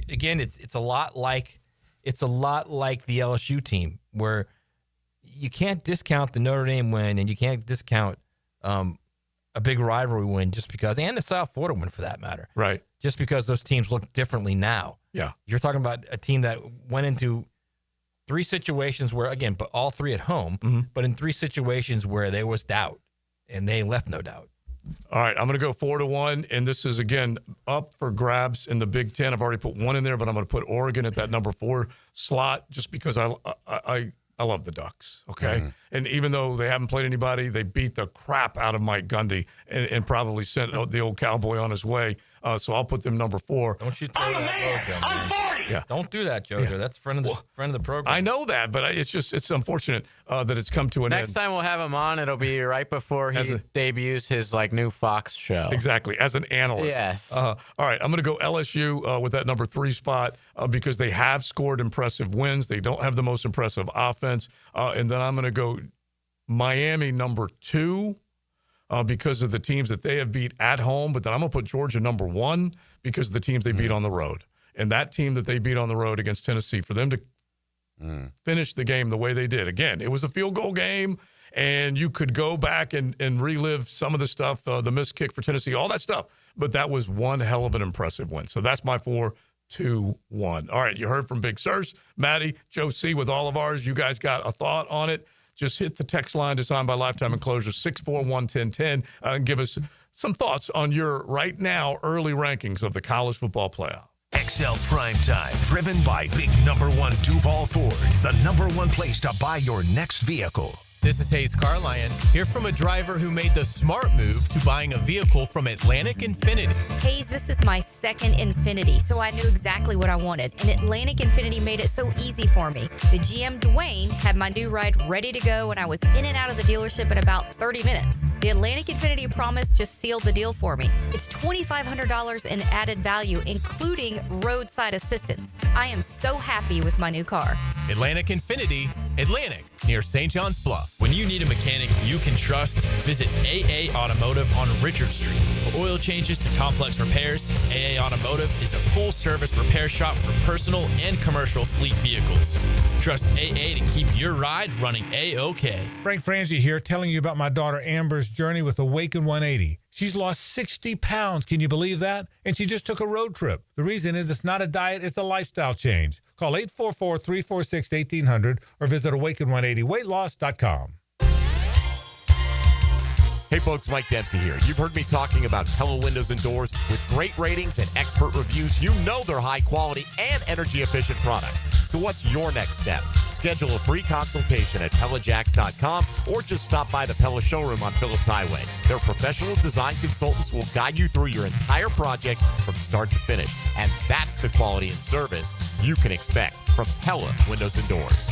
Again, it's a lot like the LSU team where you can't discount the Notre Dame win and you can't discount a big rivalry win just because, and the South Florida win for that matter. Right. Just because those teams look differently now. Yeah. You're talking about a team that went into 3 situations where, again, but all 3 at home, but in 3 situations where there was doubt and they left no doubt. All right, I'm going to go 4-1, and this is, again, up for grabs in the Big Ten. I've already put 1 in there, but I'm going to put Oregon at that number 4 slot just because I love the Ducks, okay? And even though they haven't played anybody, they beat the crap out of Mike Gundy and probably sent the old cowboy on his way. So I'll put them number 4. Don't you throw that Jojo, man. Yeah. Don't do that, Jojo. That's friend of the program. I know that, but it's unfortunate that it's come to an end. Next time we'll have him on, it'll be right before he debuts his new Fox show. Exactly, as an analyst. Yes. All right, I'm going to go LSU with that number 3 spot because they have scored impressive wins. They don't have the most impressive offense. And then I'm going to go Miami number 2 because of the teams that they have beat at home. But then I'm going to put Georgia number 1 because of the teams they beat on the road. And that team that they beat on the road against Tennessee, for them to finish the game the way they did. Again, it was a field goal game, and you could go back and relive some of the stuff, the missed kick for Tennessee, all that stuff. But that was one hell of an impressive win. So that's my 4-2-1. All right, you heard from Big Sirs, Maddie, Joe C. with all of ours. You guys got a thought on it? Just hit the text line designed by Lifetime Enclosures, 641-1010, and give us some thoughts on your right now early rankings of the college football playoff. XL Primetime, driven by big number 1 Duval Ford, the number 1 place to buy your next vehicle. This is Hayes Carlion, here from a driver who made the smart move to buying a vehicle from Atlantic Infinity. Hayes, this is my second Infinity, so I knew exactly what I wanted, and Atlantic Infinity made it so easy for me. The GM, Dwayne, had my new ride ready to go, and I was in and out of the dealership in about 30 minutes. The Atlantic Infinity promise just sealed the deal for me. It's $2,500 in added value, including roadside assistance. I am so happy with my new car. Atlantic Infinity, Atlantic, near St. John's Bluff. When you need a mechanic you can trust, visit AA Automotive on Richard Street. For oil changes to complex repairs, AA Automotive is a full-service repair shop for personal and commercial fleet vehicles. Trust AA to keep your ride running A-OK. Frank Frangie here, telling you about my daughter Amber's journey with Awaken 180. She's lost 60 pounds. Can you believe that? And she just took a road trip. The reason is it's not a diet, it's a lifestyle change. Call 844-346-1800 or visit awaken180weightloss.com. Hey folks, Mike Dempsey here. You've heard me talking about Pella Windows and Doors. With great ratings and expert reviews, you know they're high quality and energy efficient products. So what's your next step? Schedule a free consultation at PellaJacks.com or just stop by the Pella showroom on Phillips Highway. Their professional design consultants will guide you through your entire project from start to finish. And that's the quality and service you can expect from Pella Windows and Doors.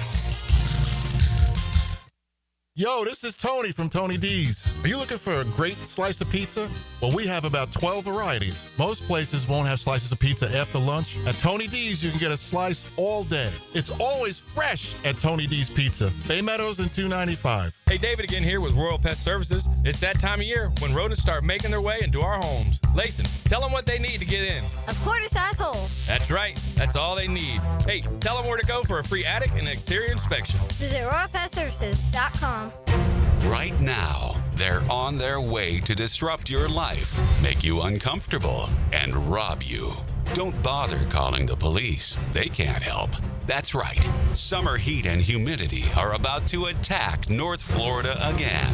Yo, this is Tony from Tony D's. Are you looking for a great slice of pizza? Well, we have about 12 varieties. Most places won't have slices of pizza after lunch. At Tony D's, you can get a slice all day. It's always fresh at Tony D's Pizza. Bay Meadows and 295. Hey, David again here with Royal Pet Services. It's that time of year when rodents start making their way into our homes. Layson, tell them what they need to get in. A quarter-size hole. That's right. That's all they need. Hey, tell them where to go for a free attic and exterior inspection. Visit RoyalPetServices.com. Right now, They're on their way to disrupt your life, make you uncomfortable, and rob you. Don't bother calling the police. They can't help. That's right. Summer heat and humidity are about to attack North Florida again.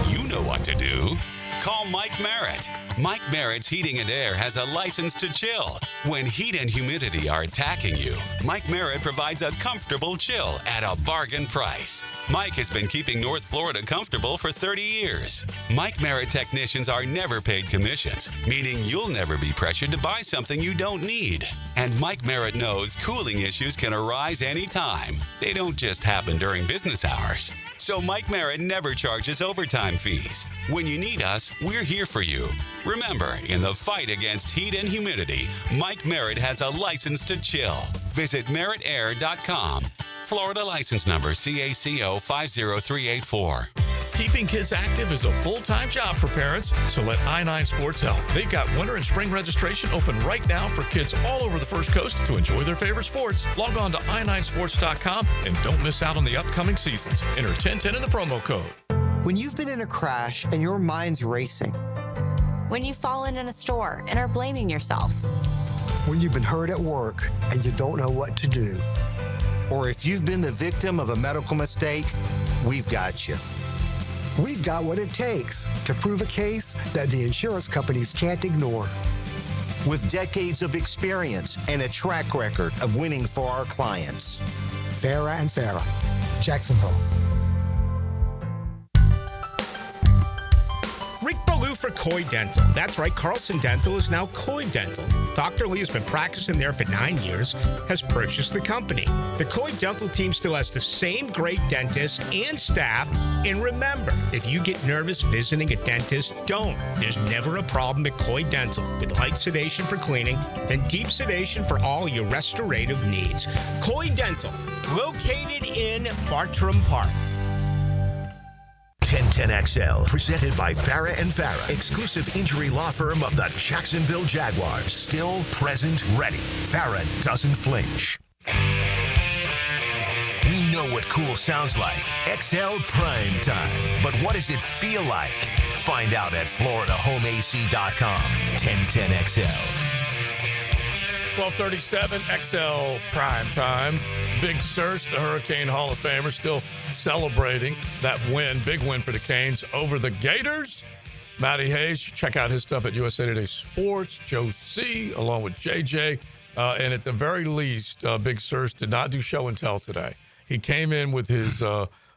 You know what to do. Call Mike Merritt. Mike Merritt's Heating and Air has a license to chill. When heat and humidity are attacking you, Mike Merritt provides a comfortable chill at a bargain price. Mike has been keeping North Florida comfortable for 30 years. Mike Merritt technicians are never paid commissions, meaning you'll never be pressured to buy something you don't need. And Mike Merritt knows cooling issues can arise anytime. They don't just happen during business hours. So Mike Merritt never charges overtime fees. When you need us, we're here for you. Remember, in the fight against heat and humidity, Mike Merritt has a license to chill. Visit merrittair.com. Florida license number CACO 50384. Keeping kids active is a full-time job for parents, so let I-9 Sports help. They've got winter and spring registration open right now for kids all over the First Coast to enjoy their favorite sports. Log on to i9sports.com and don't miss out on the upcoming seasons. Enter 1010 in the promo code. When you've been in a crash and your mind's racing. When you've fallen in a store and are blaming yourself. When you've been hurt at work and you don't know what to do. Or if you've been the victim of a medical mistake, we've got you. We've got what it takes to prove a case that the insurance companies can't ignore. With decades of experience and a track record of winning for our clients. Farah and Farah, Jacksonville. Rick Ballou for Coy Dental. That's right, Carlson Dental is now Coy Dental. Dr. Lee has been practicing there for 9 years, has purchased the company. The Coy Dental team still has the same great dentist and staff. And remember, if you get nervous visiting a dentist, don't. There's never a problem at Coy Dental with light sedation for cleaning and deep sedation for all your restorative needs. Coy Dental, located in Bartram Park. 1010XL, presented by Farah and Farah, exclusive injury law firm of the Jacksonville Jaguars. Still, present, ready. Farah doesn't flinch. We know what cool sounds like. XL Primetime. But what does it feel like? Find out at FloridaHomeAC.com. 1010XL. 1237 XL Primetime. Big Surge, the Hurricane Hall of Famer, still celebrating that win, big win for the Canes over the Gators. Matty Hayes, check out his stuff at USA Today Sports. Joe C, along with JJ. And at the very least, Big Surge did not do show and tell today. He came in with his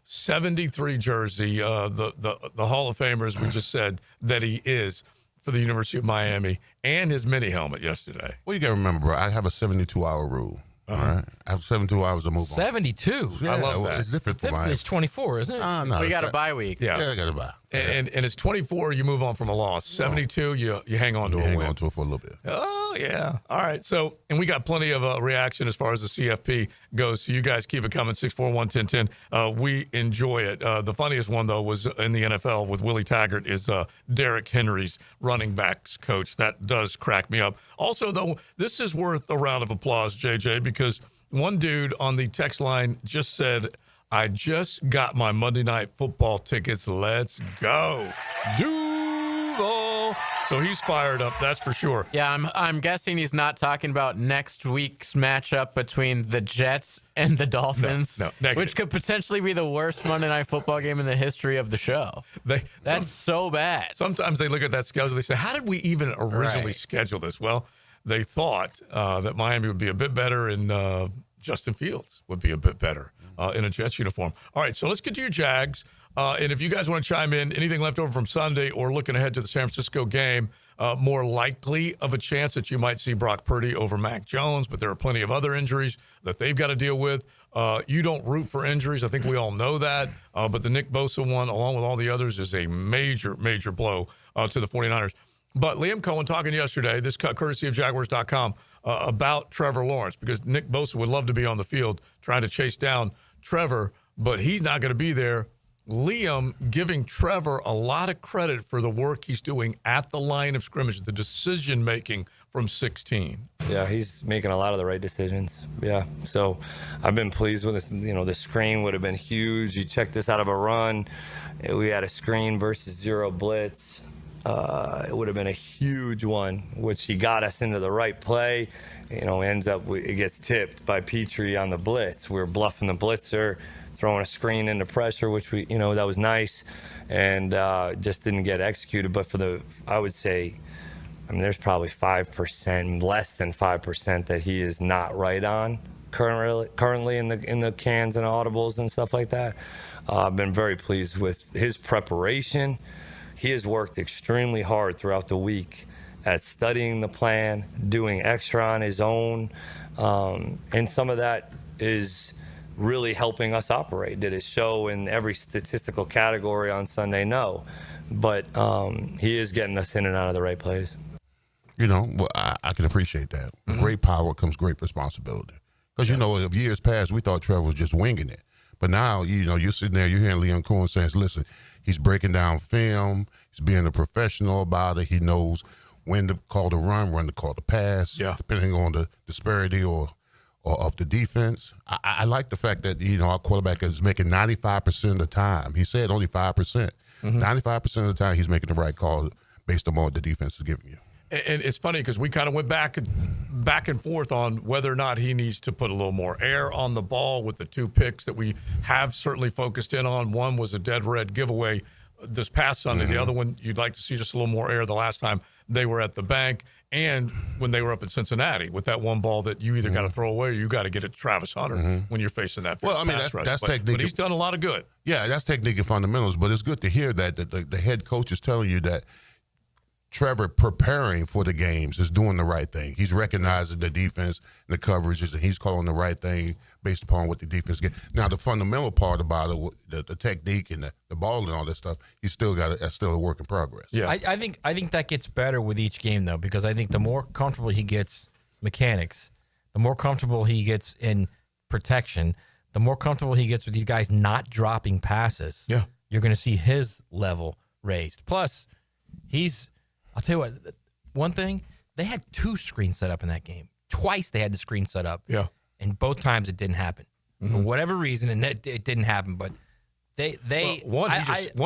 73 jersey, the Hall of Famer, as we just said, that he is for the University of Miami, and his mini helmet yesterday. Well, you got to remember, bro, I have a 72-hour rule. All right, I have 72 hours to move on. 72. Yeah, I love that. It's different for Miami. It's 24, isn't it? No, we got a bye week. Yeah, I got a bye. And it's 24. You move on from a loss. 72. You hang on to a win. Hang on to it for a little bit. Oh yeah. All right. So, and we got plenty of reaction as far as the CFP goes. So you guys keep it coming. 641-1010. We enjoy it. The funniest one though was in the NFL with Willie Taggart is Derrick Henry's running backs coach. That does crack me up. Also though, this is worth a round of applause, JJ, because one dude on the text line just said, I just got my Monday Night Football tickets. Let's go. Duval. So he's fired up, that's for sure. Yeah, I'm guessing he's not talking about next week's matchup between the Jets and the Dolphins, no, which could potentially be the worst Monday Night Football game in the history of the show. That's so bad. Sometimes they look at that schedule, they say, how did we even originally schedule this? Well, they thought that Miami would be a bit better and Justin Fields would be a bit better in a Jets uniform. All right, so let's get to your Jags. And if you guys want to chime in, anything left over from Sunday or looking ahead to the San Francisco game, more likely of a chance that you might see Brock Purdy over Mac Jones, but there are plenty of other injuries that they've got to deal with. You don't root for injuries. I think we all know that. But the Nick Bosa one, along with all the others, is a major, major blow to the 49ers. But Liam Cohen talking yesterday, this courtesy of Jaguars.com, about Trevor Lawrence, because Nick Bosa would love to be on the field trying to chase down Trevor, but he's not going to be there. Liam giving Trevor a lot of credit for the work he's doing at the line of scrimmage, the decision-making from 16. Yeah, he's making a lot of the right decisions. Yeah, so I've been pleased with this. You know, the screen would have been huge. You check this out of a run. We had a screen versus zero blitz. It would have been a huge one, which he got us into the right play. You know, ends up, it gets tipped by Petrie on the blitz. We were bluffing the blitzer, throwing a screen into pressure, which that was nice, and just didn't get executed. But I would say, there's probably 5%, less than 5% that he is not right on currently in the cans and audibles and stuff like that. I've been very pleased with his preparation. He has worked extremely hard throughout the week at studying the plan, doing extra on his own, and some of that is really helping us operate. Did it show in every statistical category on Sunday? No, but he is getting us in and out of the right place. You know, well, I can appreciate that. With great power comes great responsibility. Because, of years past, we thought Trevor was just winging it. But now, you're sitting there, you're hearing Liam Cohen saying, listen, he's breaking down film. He's being a professional about it. He knows when to call the run, when to call the pass, depending on the disparity or of the defense. I like the fact that, our quarterback is making 95% of the time. He said only 5%. 95% of the time he's making the right call based on what the defense is giving you. And it's funny because we kind of went back and forth on whether or not he needs to put a little more air on the ball with the two picks that we have certainly focused in on. One was a dead red giveaway this past Sunday. The other one, you'd like to see just a little more air the last time they were at the bank and when they were up in Cincinnati with that one ball that you either got to throw away or you got to get it to Travis Hunter when you're facing that. Well, that's technique. But he's done a lot of good. Yeah, that's technique and fundamentals. But it's good to hear that the head coach is telling you that Trevor preparing for the games is doing the right thing. He's recognizing the defense and the coverages, and he's calling the right thing based upon what the defense gets. Now, the fundamental part about it, the technique and the ball and all that stuff, that's still a work in progress. Yeah, I think that gets better with each game though, because I think the more comfortable he gets mechanics, the more comfortable he gets in protection, the more comfortable he gets with these guys not dropping passes. Yeah, you're going to see his level raised. Plus, I'll tell you what, one thing, they had two screens set up in that game. Twice they had the screen set up. Yeah. And both times it didn't happen. For whatever reason, and it didn't happen. But one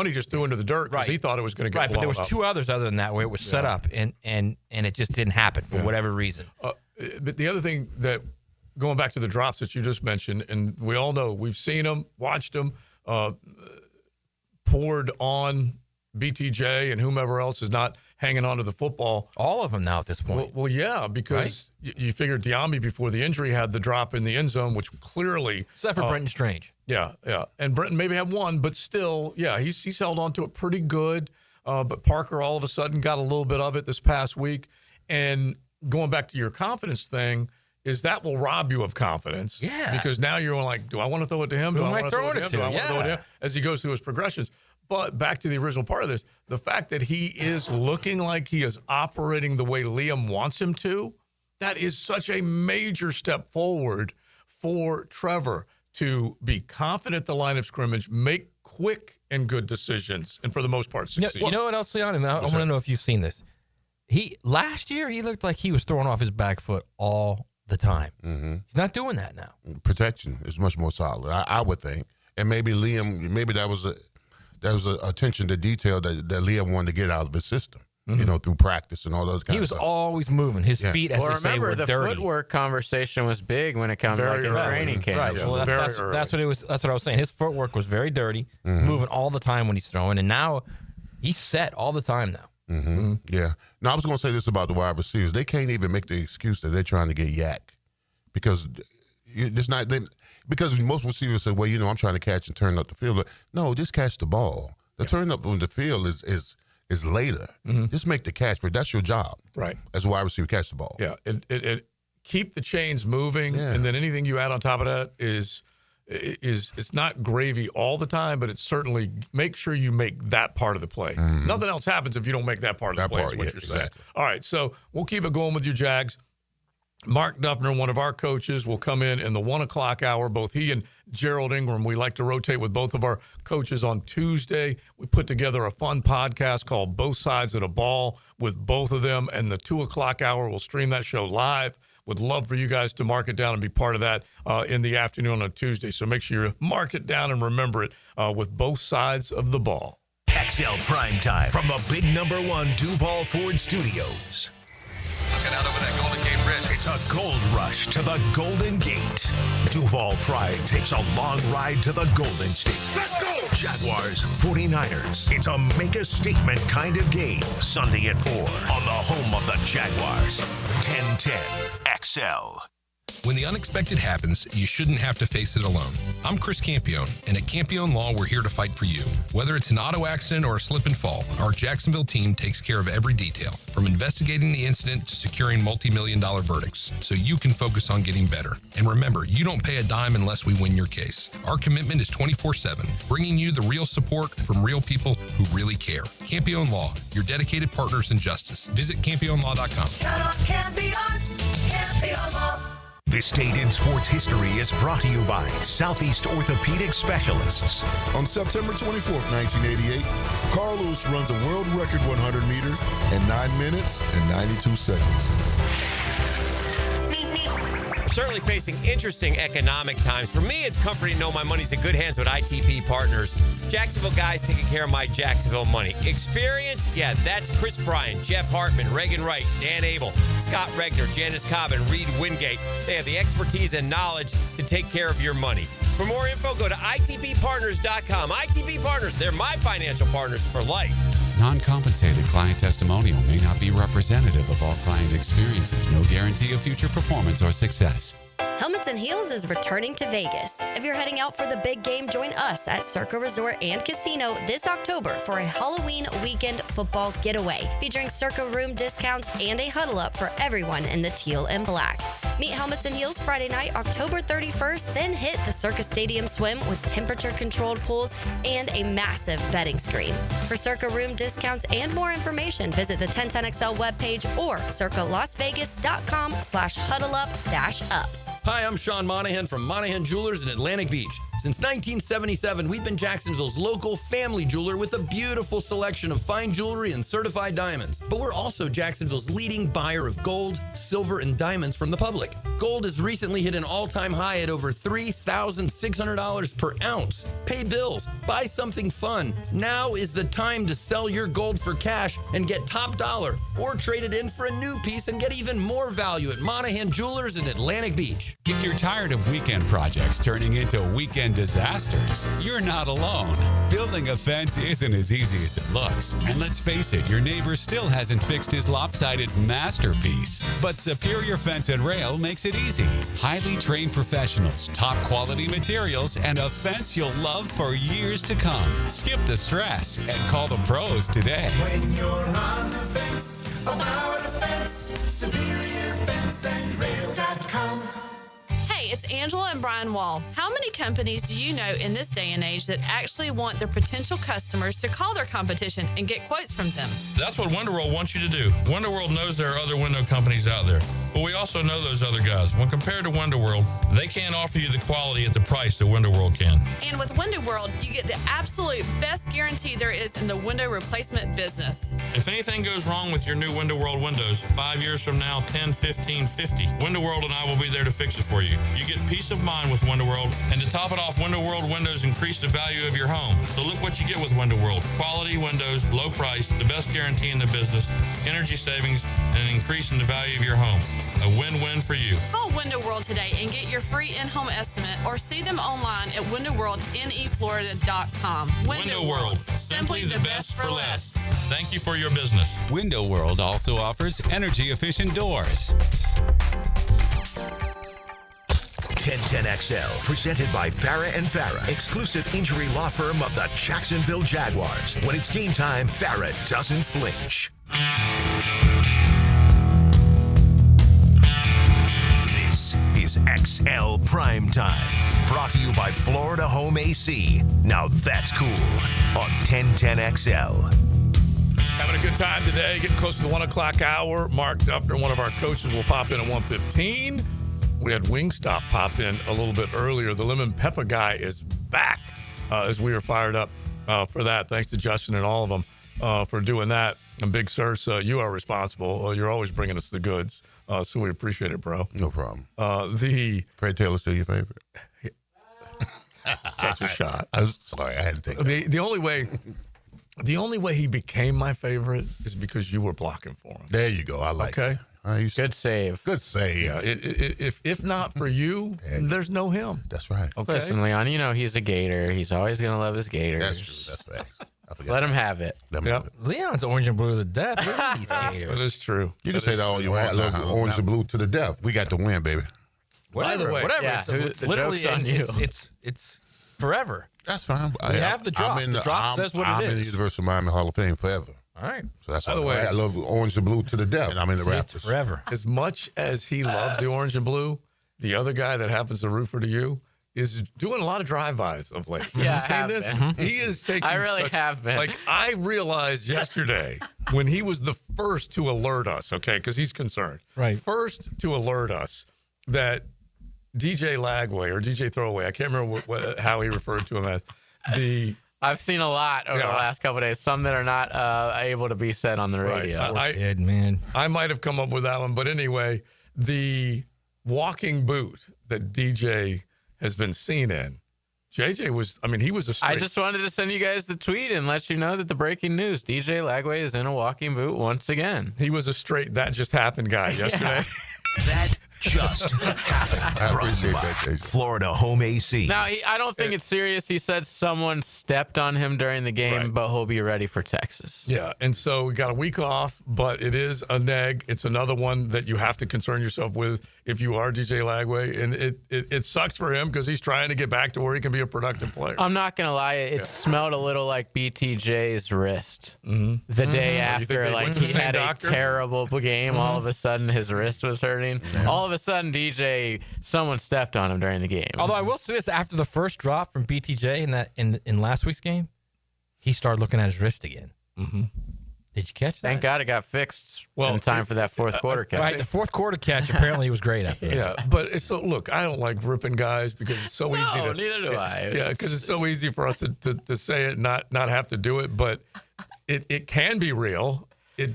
he just threw into the dirt because he thought it was going to get blown up. But there was two others other than that where it was set up, and it just didn't happen for whatever reason. But the other thing that, going back to the drops that you just mentioned, and we all know, we've seen them, watched them, poured on BTJ and whomever else is not hanging on to the football. All of them now at this point. Well, yeah, because you figured Diambi before the injury had the drop in the end zone, which clearly... Except for Brenton Strange. Yeah. And Brenton maybe had one, but still, he's held on to it pretty good. But Parker all of a sudden got a little bit of it this past week. And going back to your confidence thing, is that will rob you of confidence. Yeah. Because now you're like, do I want to throw it to him? Who am I throwing it to? Do I want to throw it to him? As he goes through his progressions. But back to the original part of this, the fact that he is looking like he is operating the way Liam wants him to, that is such a major step forward for Trevor to be confident at the line of scrimmage, make quick and good decisions, and for the most part succeed. You know what else, Leon? I want to know if you've seen this. Last year, he looked like he was throwing off his back foot all the time. He's not doing that now. Protection is much more solid, I would think. And maybe Liam, that was an attention to detail that Liam wanted to get out of his system, through practice and all those kinds of stuff. He was always moving. His feet, as they say, were the dirty. Footwork conversation was big when it comes in training camp. Right. Well, that's what it was. That's what I was saying. His footwork was very dirty, moving all the time when he's throwing, and now he's set all the time now. Yeah. Now, I was going to say this about the wide receivers. They can't even make the excuse that they're trying to get yak because it's not – because most receivers say, well, I'm trying to catch and turn up the field. No, just catch the ball. The turn up on the field is later. Just make the catch, but that's your job. Right. As a wide receiver, catch the ball. Yeah. It keep the chains moving, and then anything you add on top of that is it's not gravy all the time, but it's certainly make sure you make that part of the play. Nothing else happens if you don't make that part of the play. Is what you're saying. All right, so we'll keep it going with your Jags. Mark Duffner, one of our coaches, will come in the 1 o'clock hour. Both he and Gerald Ingram, we like to rotate with both of our coaches on Tuesday. We put together a fun podcast called Both Sides of the Ball with both of them, and the 2 o'clock hour, we'll stream that show live. Would love for you guys to mark it down and be part of that in the afternoon on Tuesday. So make sure you mark it down and remember it with Both Sides of the Ball. XL Primetime from the big #1 Duval Ford Studios. Looking out over that Golden Gate Bridge. It's a gold rush to the Golden Gate. Duval Pride takes a long ride to the Golden State. Let's go! Jaguars, 49ers. It's a make-a-statement kind of game. Sunday at 4 on the home of the Jaguars. 1010 XL. When the unexpected happens, you shouldn't have to face it alone. I'm Chris Campione, and at Campione Law, we're here to fight for you. Whether it's an auto accident or a slip and fall, our Jacksonville team takes care of every detail, from investigating the incident to securing multi-million-dollar verdicts, so you can focus on getting better. And remember, you don't pay a dime unless we win your case. Our commitment is 24/7, bringing you the real support from real people who really care. Campione Law, your dedicated partners in justice. Visit CampioneLaw.com. Count on Campione Law. This Date in Sports History is brought to you by Southeast Orthopedic Specialists. On September 24th, 1988, Carl Lewis runs a world record 100-meter in 9 minutes and 92 seconds. Certainly facing interesting economic times. For me, it's comforting to know my money's in good hands with ITP Partners. Jacksonville guys taking care of my Jacksonville money. Experience? Yeah, that's Chris Bryan, Jeff Hartman, Reagan Wright, Dan Abel, Scott Regner, Janice Cobb, and Reed Wingate. They have the expertise and knowledge to take care of your money. For more info, go to itppartners.com. ITP Partners, they're my financial partners for life. Non-compensated client testimonial may not be representative of all client experiences. No guarantee of future performance or success. Helmets and Heels is returning to Vegas. If you're heading out for the big game, join us at Circa Resort and Casino this October for a Halloween weekend football getaway, featuring Circa room discounts and a huddle up for everyone in the teal and black. Meet Helmets and Heels Friday night, October 31st, then hit the Circa Stadium Swim with temperature-controlled pools and a massive betting screen. For Circa room discounts and more information, visit the 1010XL webpage or circalasvegas.com/huddleup-up. Hi, I'm Sean Monahan from Monahan Jewelers in Atlantic Beach. Since 1977, we've been Jacksonville's local family jeweler with a beautiful selection of fine jewelry and certified diamonds. But we're also Jacksonville's leading buyer of gold, silver, and diamonds from the public. Gold has recently hit an all-time high at over $3,600 per ounce. Pay bills, buy something fun. Now is the time to sell your gold for cash and get top dollar, or trade it in for a new piece and get even more value at Monahan Jewelers in Atlantic Beach. If you're tired of weekend projects turning into weekend disasters, you're not alone. Building a fence isn't as easy as it looks. And let's face it, your neighbor still hasn't fixed his lopsided masterpiece. But Superior Fence and Rail makes it easy. Highly trained professionals, top quality materials, and a fence you'll love for years to come. Skip the stress and call the pros today. When you're on the fence, about a fence, SuperiorFenceandRail.com. Hey, it's Angela and Brian Wall. How many companies do you know in this day and age that actually want their potential customers to call their competition and get quotes from them? That's what WonderWorld wants you to do. WonderWorld knows there are other window companies out there, but we also know those other guys. When compared to WonderWorld, they can't offer you the quality at the price that WonderWorld can. And with WonderWorld, you get the absolute best guarantee there is in the window replacement business. If anything goes wrong with your new WonderWorld windows, 5 years from now, 10, 15, 50, WonderWorld and I will be there to fix it for you. You get peace of mind with WonderWorld, and to top it off, WonderWorld windows increase the value of your home. So look what you get with WonderWorld. Quality windows, low price, the best guarantee in the business, energy savings, and an increase in the value of your home. A win-win for you. Call WonderWorld today and get your free in-home estimate, or see them online at WonderWorldNEFlorida.com. WonderWorld, simply the best for less. Thank you for your business. Window World also offers energy-efficient doors. 1010XL, presented by Farah & Farah, exclusive injury law firm of the Jacksonville Jaguars. When it's game time, Farah doesn't flinch. This is XL Primetime, brought to you by Florida Home AC. Now that's cool on 1010XL. Having a good Prime time today, getting close to the 1 o'clock hour. Mark Duffner, one of our coaches, will pop in at 1:15. We had Wingstop pop in a little bit earlier. The lemon pepper guy is back as we are fired up for that. Thanks to Justin and all of them for doing that. And Big Sirs, you are responsible. You're always bringing us the goods, so we appreciate it, bro. No problem. Fred Taylor's still your favorite? Catch a shot. I'm sorry, I had to take that. The only way he became my favorite is because you were blocking for him. There you go. I like it. Good save. Good save. Yeah, if not for you, there's no him. That's right. Okay. Listen, Leon, you know he's a Gator. He's always going to love his Gators. That's true. That's facts. Let him have it. Leon's orange and blue to death. Look at these Gators. That is true. You can say that all you want. I love orange and blue to the death. We got to win, baby. Whatever. Yeah, it's the literally joke's on you. It's forever. That's fine. We have the drop. The drop says what I'm it in the is. University of Miami Hall of Fame forever. All right. So that's By the all. way, I love orange and blue to the death. And I'm in the See, Raptors. it's forever. As much as he loves the orange and blue, the other guy that happens to root for you is doing a lot of drive-bys of late. Yeah, Have you seen this? He is taking I really have been. Like, I realized yesterday when he was the first to alert us, okay, because he's concerned. Right. First to alert us that DJ Lagway or DJ Throwaway, I can't remember how he referred to him as, I've seen a lot over the last couple of days. Some that are not able to be said on the radio. Kid, man. I might have come up with that one, but anyway, the walking boot that DJ has been seen in. JJ was, he was a straight. I just wanted to send you guys the tweet and let you know that the breaking news, DJ Lagway is in a walking boot once again. He was a straight that just happened guy yesterday. That just happened. I appreciate that, Jason. Florida Home AC. Now, I don't think it's serious. He said someone stepped on him during the game, but he'll be ready for Texas. Yeah, and so we got a week off, but it is a neg. It's another one that you have to concern yourself with if you are DJ Lagway, and it sucks for him because he's trying to get back to where he can be a productive player. I'm not going to lie. It smelled a little like BTJ's wrist the day after. Like he had a terrible game. All of a sudden, his wrist was hurting. All of a sudden, DJ, someone stepped on him during the game. Although I will say this, after the first drop from BTJ in last week's game, he started looking at his wrist again. Mm-hmm. Did you catch that? Thank God it got fixed in time for that fourth quarter catch. Right, the fourth quarter catch apparently was great after that. Yeah, but it's so, look, I don't like ripping guys because it's so easy to. neither do I. Yeah, because it's so easy for us to say it, not have to do it, but it can be real. They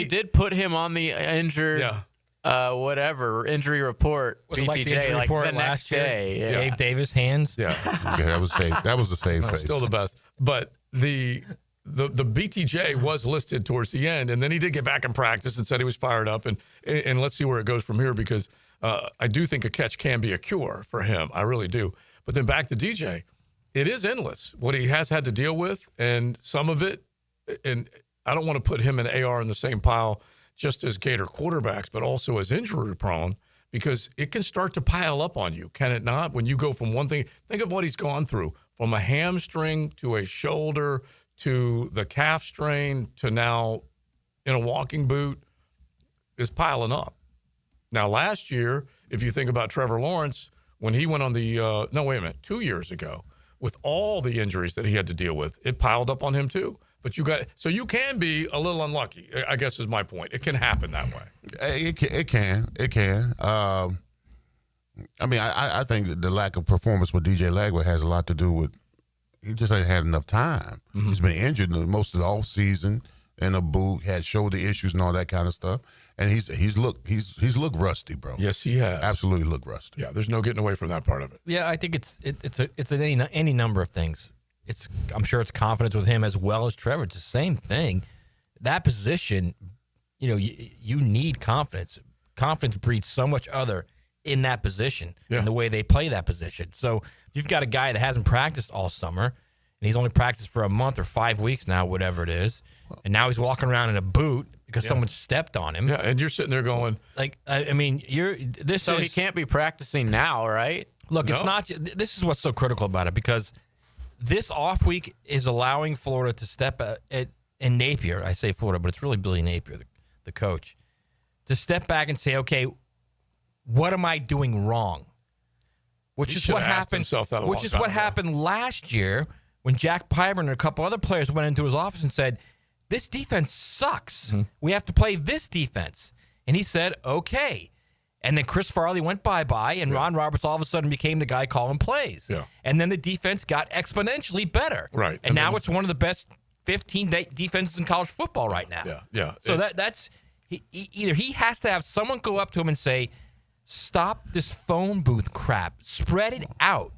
did put him on the injured. Yeah. Injury report. Was BTJ, it like the injury report the next last year? day. Yeah. Gabe Davis hands. Yeah. That was safe. That was the save face. Still the best. But the BTJ was listed towards the end, and then he did get back in practice and said he was fired up. And let's see where it goes from here because I do think a catch can be a cure for him. I really do. But then back to DJ, it is endless what he has had to deal with, and some of it, and I don't want to put him and AR in the same pile just as Gator quarterbacks, but also as injury prone, because it can start to pile up on you, can it not? When you go from one thing, think of what he's gone through, from a hamstring to a shoulder to the calf strain to now in a walking boot is piling up. Now, last year, if you think about Trevor Lawrence, when he went on 2 years ago, with all the injuries that he had to deal with, it piled up on him too. But you can be a little unlucky, I guess is my point. It can happen that way. It can. I think the lack of performance with DJ Lagway has a lot to do with he just ain't had enough time. Mm-hmm. He's been injured most of the off season in a boot, had shoulder issues and all that kind of stuff. And he's looked rusty, bro. Yes, he has. Absolutely looked rusty. Yeah, there's no getting away from that part of it. Yeah, I think it's any number of things. I'm sure it's confidence with him as well as Trevor. It's the same thing. That position, you need confidence. Confidence breeds so much other in that position and the way they play that position. So if you've got a guy that hasn't practiced all summer and he's only practiced for a month or 5 weeks now, whatever it is, and now he's walking around in a boot because someone stepped on him. Yeah, and you're sitting there going, he can't be practicing now, right? Look, it's not. This is what's so critical about it because this off week is allowing Florida to step and Napier. I say Florida, but it's really Billy Napier, the coach, to step back and say, okay, what am I doing wrong? Which is what happened. Which is what happened last year when Jack Pyburn and a couple other players went into his office and said, this defense sucks. We have to play this defense. And he said, okay. And then Chris Farley went bye-bye, and Ron Roberts all of a sudden became the guy calling plays. Yeah. And then the defense got exponentially better. Right. And now it's one of the best 15 defenses in college football right now. Yeah. So that's either he has to have someone go up to him and say, stop this phone booth crap. Spread it out.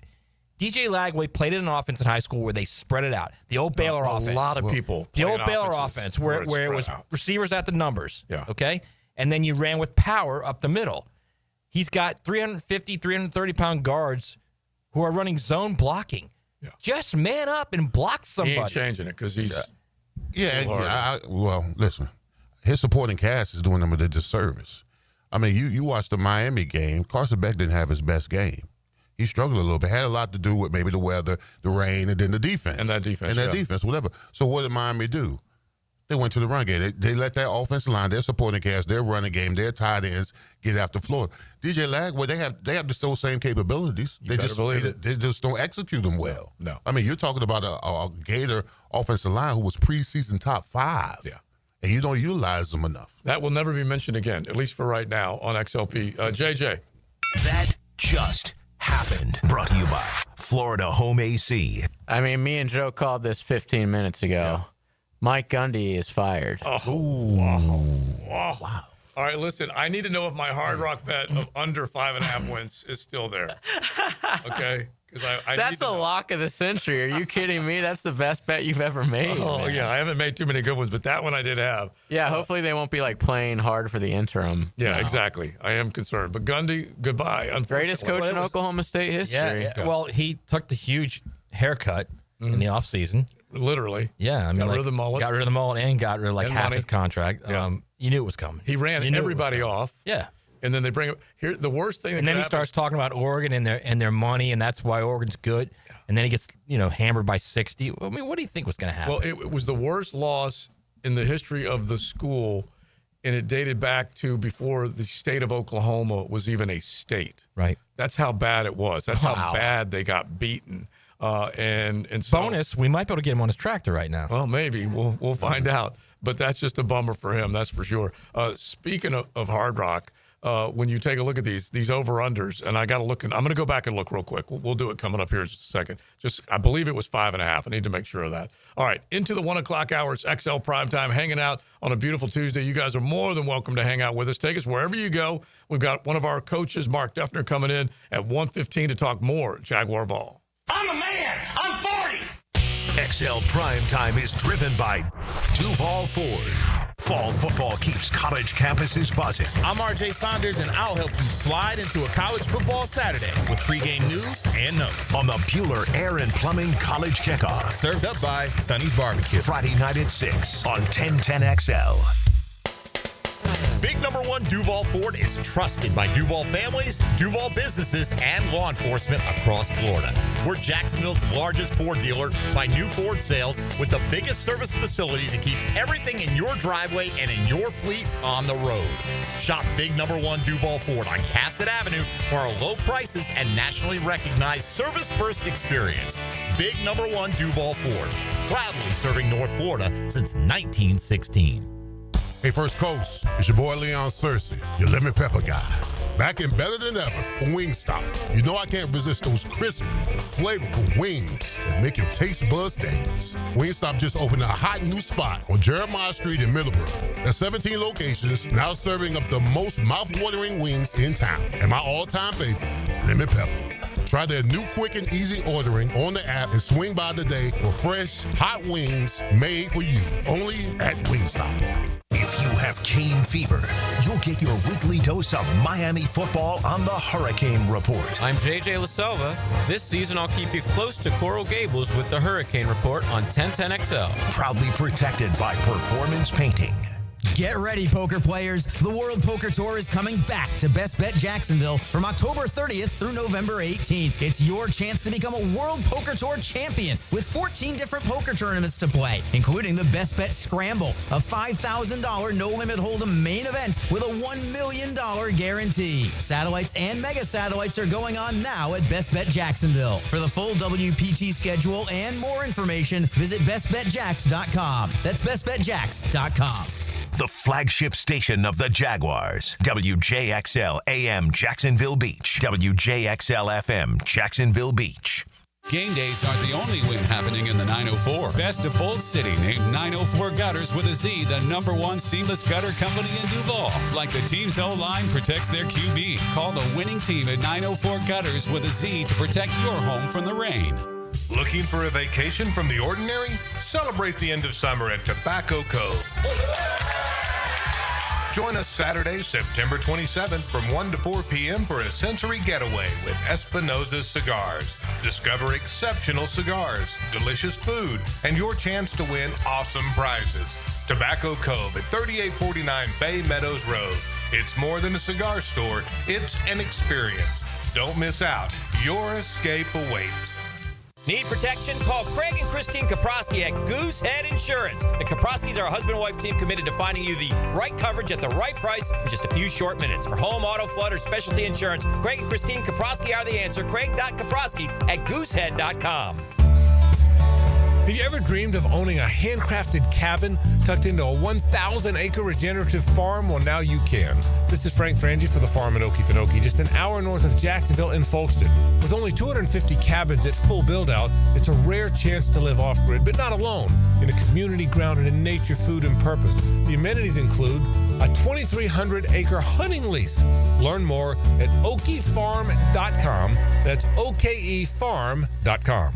DJ Lagway played in an offense in high school where they spread it out. The old Baylor offense. A lot of people. The old Baylor offense where it was receivers at the numbers. Yeah. Okay? And then you ran with power up the middle. He's got 350, 330-pound guards who are running zone blocking. Yeah. Just man up and block somebody. He ain't changing it because he's... Well, listen. His supporting cast is doing them a disservice. I mean, you watched the Miami game. Carson Beck didn't have his best game. He struggled a little bit. Had a lot to do with maybe the weather, the rain, and then the defense. And that defense, whatever. So what did Miami do? They went to the run game. They let their offensive line, their supporting cast, their running game, their tight ends get after Florida. DJ Lagway, they have the same capabilities. They just don't execute them well. No. I mean, you're talking about a Gator offensive line who was preseason top 5. Yeah. And you don't utilize them enough. That will never be mentioned again, at least for right now on XLP. JJ. That just happened. Brought to you by Florida Home AC. I mean, me and Joe called this 15 minutes ago. Yeah. Mike Gundy is fired. Oh, wow. All right, listen, I need to know if my Hard Rock bet of under 5.5 wins is still there. Okay? That's a lock of the century. Are you kidding me? That's the best bet you've ever made. Yeah, I haven't made too many good ones, but that one I did have. Yeah, hopefully they won't be like playing hard for the interim. Yeah, exactly. I am concerned. But Gundy, goodbye. Greatest coach in Oklahoma State history. Yeah. Well, he took the huge haircut in the offseason. Literally. Yeah, I mean, got rid of the mullet. Got rid of the mullet and got rid of half money. His contract. Yeah. You knew it was coming. He ran everybody off. Yeah. And then they bring here the worst thing. And then he starts talking about Oregon and their money, and that's why Oregon's good. Yeah. And then he gets hammered by 60. I mean, what do you think was going to happen? Well, it was the worst loss in the history of the school, and it dated back to before the state of Oklahoma was even a state. Right. That's how bad it was. That's how bad they got beaten. And so, bonus, we might be able to get him on his tractor right now. Well, maybe we'll find out. But that's just a bummer for him. That's for sure. Speaking of Hard Rock, when you take a look at these over-unders, and I got to look, and I'm going to go back and look real quick. We'll do it coming up here in just a second. I believe it was 5.5. I need to make sure of that. All right, into the 1 o'clock hour. It's XL Primetime, hanging out on a beautiful Tuesday. You guys are more than welcome to hang out with us. Take us wherever you go. We've got one of our coaches, Mark Duffner, coming in at 1:15 to talk more Jaguar ball. I'm a man. I'm 40. XL Primetime is driven by Duval Ford. Fall football keeps college campuses buzzing. I'm RJ Saunders, and I'll help you slide into a college football Saturday with pregame news and notes. On the Bueller Air and Plumbing College Kickoff. Served up by Sonny's Barbecue. Friday night at 6 on 1010XL. Big number 1 Duval Ford is trusted by Duval families, Duval businesses, and law enforcement across Florida. We're Jacksonville's largest Ford dealer by new Ford sales with the biggest service facility to keep everything in your driveway and in your fleet on the road. Shop Big number 1 Duval Ford on Cassett Avenue for our low prices and nationally recognized service-first experience. Big number 1 Duval Ford, proudly serving North Florida since 1916. Hey, First Coast, it's your boy Leon Searcy, your lemon pepper guy. Back and better than ever for Wingstop. You know I can't resist those crisp, flavorful wings that make your taste buds dance. Wingstop just opened a hot new spot on Jeremiah Street in Middleborough. There's 17 locations, now serving up the most mouth-watering wings in town. And my all-time favorite, lemon pepper. Try their new quick and easy ordering on the app and swing by today for fresh, hot wings made for you. Only at Wingstop. If you have cane fever, you'll get your weekly dose of Miami football on the Hurricane Report. I'm JJ LaSelva. This season, I'll keep you close to Coral Gables with the Hurricane Report on 1010XL. Proudly protected by Performance Painting. Get ready, poker players. The World Poker Tour is coming back to Best Bet Jacksonville from October 30th through November 18th. It's your chance to become a World Poker Tour champion with 14 different poker tournaments to play, including the Best Bet Scramble, a $5,000 no-limit hold'em main event with a $1 million guarantee. Satellites and mega satellites are going on now at Best Bet Jacksonville. For the full WPT schedule and more information, visit bestbetjacks.com. That's bestbetjacks.com. The flagship station of the Jaguars. WJXL AM Jacksonville Beach. WJXL FM Jacksonville Beach. Game days aren't the only win happening in the 904. Best of Bold City named 904 Gutters with a Z, the #1 seamless gutter company in Duval. Like the team's O-line protects their QB. Call the winning team at 904 Gutters with a Z to protect your home from the rain. Looking for a vacation from the ordinary? Celebrate the end of summer at Tobacco Cove. Join us Saturday, September 27th from 1 to 4 p.m. for a sensory getaway with Espinosa's Cigars. Discover exceptional cigars, delicious food, and your chance to win awesome prizes. Tobacco Cove at 3849 Bay Meadows Road. It's more than a cigar store, it's an experience. Don't miss out. Your escape awaits. Need protection? Call Craig and Christine Kaprosky at Goosehead Insurance. The Kaproskys are a husband and wife team committed to finding you the right coverage at the right price in just a few short minutes. For home, auto, flood, or specialty insurance, Craig and Christine Kaprosky are the answer. Craig.Kaprosky at goosehead.com. Have you ever dreamed of owning a handcrafted cabin tucked into a 1,000-acre regenerative farm? Well, now you can. This is Frank Frangie for the farm at Okefenokee, just an hour north of Jacksonville in Folkestone. With only 250 cabins at full build-out, it's a rare chance to live off-grid, but not alone, in a community grounded in nature, food, and purpose. The amenities include a 2,300-acre hunting lease. Learn more at okefarm.com. That's okefarm.com.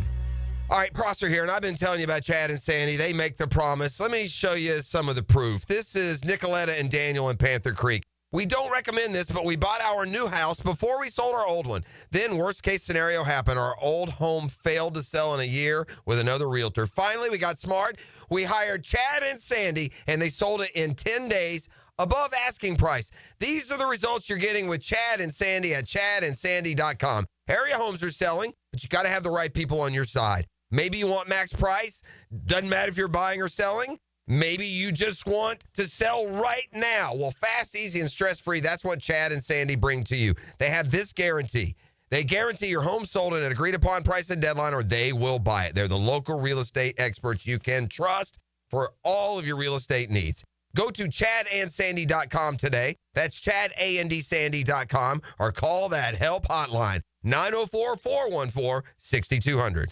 All right, Prosser here, and I've been telling you about Chad and Sandy. They make the promise. Let me show you some of the proof. This is Nicoletta and Daniel in Panther Creek. We don't recommend this, but we bought our new house before we sold our old one. Then worst case scenario happened. Our old home failed to sell in a year with another realtor. Finally, we got smart. We hired Chad and Sandy, and they sold it in 10 days above asking price. These are the results you're getting with Chad and Sandy at chadandsandy.com. Area homes are selling, but you got to have the right people on your side. Maybe you want max price. Doesn't matter if you're buying or selling. Maybe you just want to sell right now. Well, fast, easy, and stress-free, that's what Chad and Sandy bring to you. They have this guarantee. They guarantee your home sold at an agreed-upon price and deadline, or they will buy it. They're the local real estate experts you can trust for all of your real estate needs. Go to chadandsandy.com today. That's chadandsandy.com, or call that help hotline, 904-414-6200.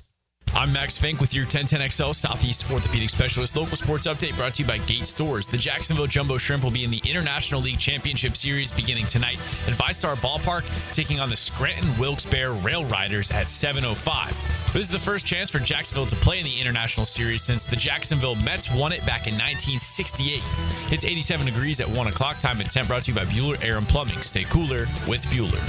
I'm Max Fink with your 1010XL Southeast Orthopedic Specialist. Local sports update brought to you by Gate Stores. The Jacksonville Jumbo Shrimp will be in the International League Championship Series beginning tonight at ViStar Ballpark, taking on the Scranton Wilkes-Barre Rail Riders at 7:05. This is the first chance for Jacksonville to play in the International Series since the Jacksonville Mets won it back in 1968. It's 87 degrees at 1 o'clock. Time and temp brought to you by Bueller Air and Plumbing. Stay cooler with Bueller.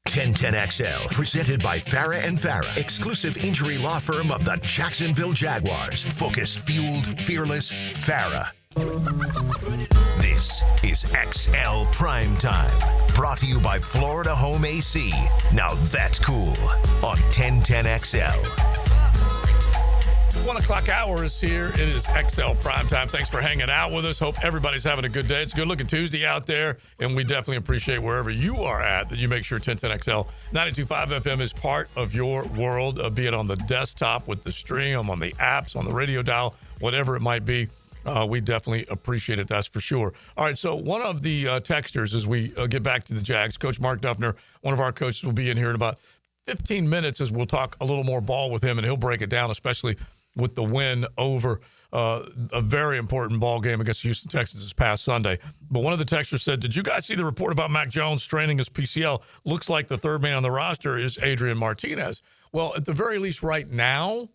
1010XL, presented by Farah and Farah, exclusive injury law firm of the Jacksonville Jaguars. Focused, fueled, fearless, Farah. This is XL Primetime, brought to you by Florida Home AC. Now that's cool on 1010XL. 1 o'clock hour is here. It is XL Primetime. Thanks for hanging out with us. Hope everybody's having a good day. It's a good-looking Tuesday out there, and we definitely appreciate wherever you are at that you make sure 1010XL 92.5 FM is part of your world, be it on the desktop with the stream, on the apps, on the radio dial, whatever it might be. We definitely appreciate it, that's for sure. All right, so one of the texters as we get back to the Jags, Coach Mark Duffner, one of our coaches, will be in here in about 15 minutes as we'll talk a little more ball with him, and he'll break it down, especially with the win over a very important ball game against Houston Texans this past Sunday. But one of the texters said, did you guys see the report about Mac Jones straining his PCL? Looks like the third man on the roster is Adrian Martinez. Well, at the very least right now,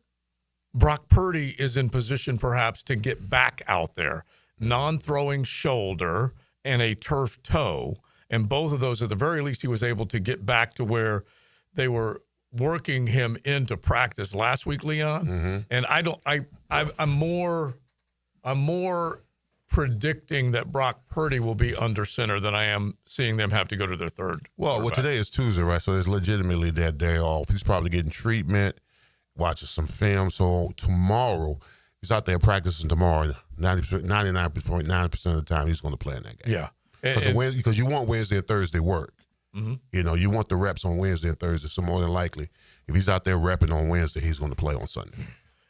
Brock Purdy is in position perhaps to get back out there. Non-throwing shoulder and a turf toe. And both of those, at the very least, he was able to get back to where they were working him into practice last week, Leon, and I'm more predicting that Brock Purdy will be under center than I am seeing them have to go to their third. Well, today is Tuesday, right? So there's legitimately that day off. He's probably getting treatment, watching some film. So tomorrow, he's out there practicing tomorrow. 99.9% of the time, he's going to play in that game. Yeah. Because you want Wednesday and Thursday work. You know, you want the reps on Wednesday and Thursday. So more than likely, if he's out there repping on Wednesday, he's going to play on Sunday.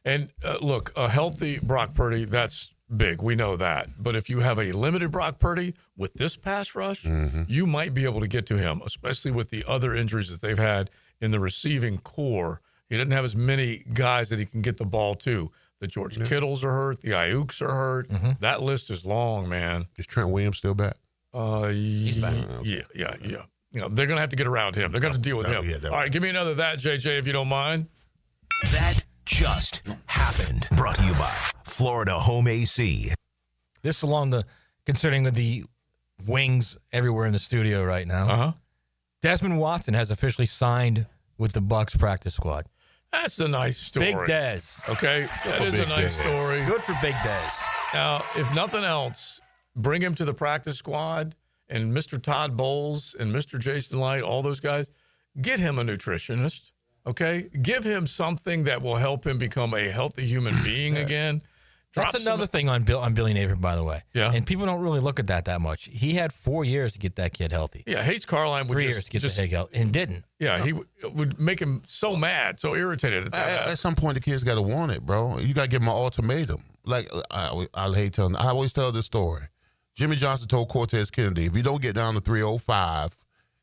And look, a healthy Brock Purdy, that's big. We know that. But if you have a limited Brock Purdy with this pass rush, you might be able to get to him, especially with the other injuries that they've had in the receiving core. He doesn't have as many guys that he can get the ball to. The George Kittles are hurt. The Ayuks are hurt. That list is long, man. Is Trent Williams still back? He's back. Yeah. You know, they're going to have to get around him. They're going to have to deal with him. All right, give me another that, JJ, if you don't mind. That just happened. Brought to you by Florida Home AC. This concerning the wings everywhere in the studio right now. Desmond Watson has officially signed with the Bucs practice squad. That's a nice story. Big Dez. Okay, that is a nice story. Good for Big Dez. Now, if nothing else, bring him to the practice squad, and Mr. Todd Bowles and Mr. Jason Light, all those guys, get him a nutritionist, okay? Give him something that will help him become a healthy human being again. That's another thing on Billy Napier, by the way. Yeah. And people don't really look at that much. He had 4 years to get that kid healthy. Yeah, Hayes Carline would 3 years to get the heck out, and didn't. Yeah, he would make him so mad, so irritated. At some point, the kids got to want it, bro. You got to give them an ultimatum. Like, I hate telling, I always tell this story. Jimmy Johnson told Cortez Kennedy, if you don't get down to 305,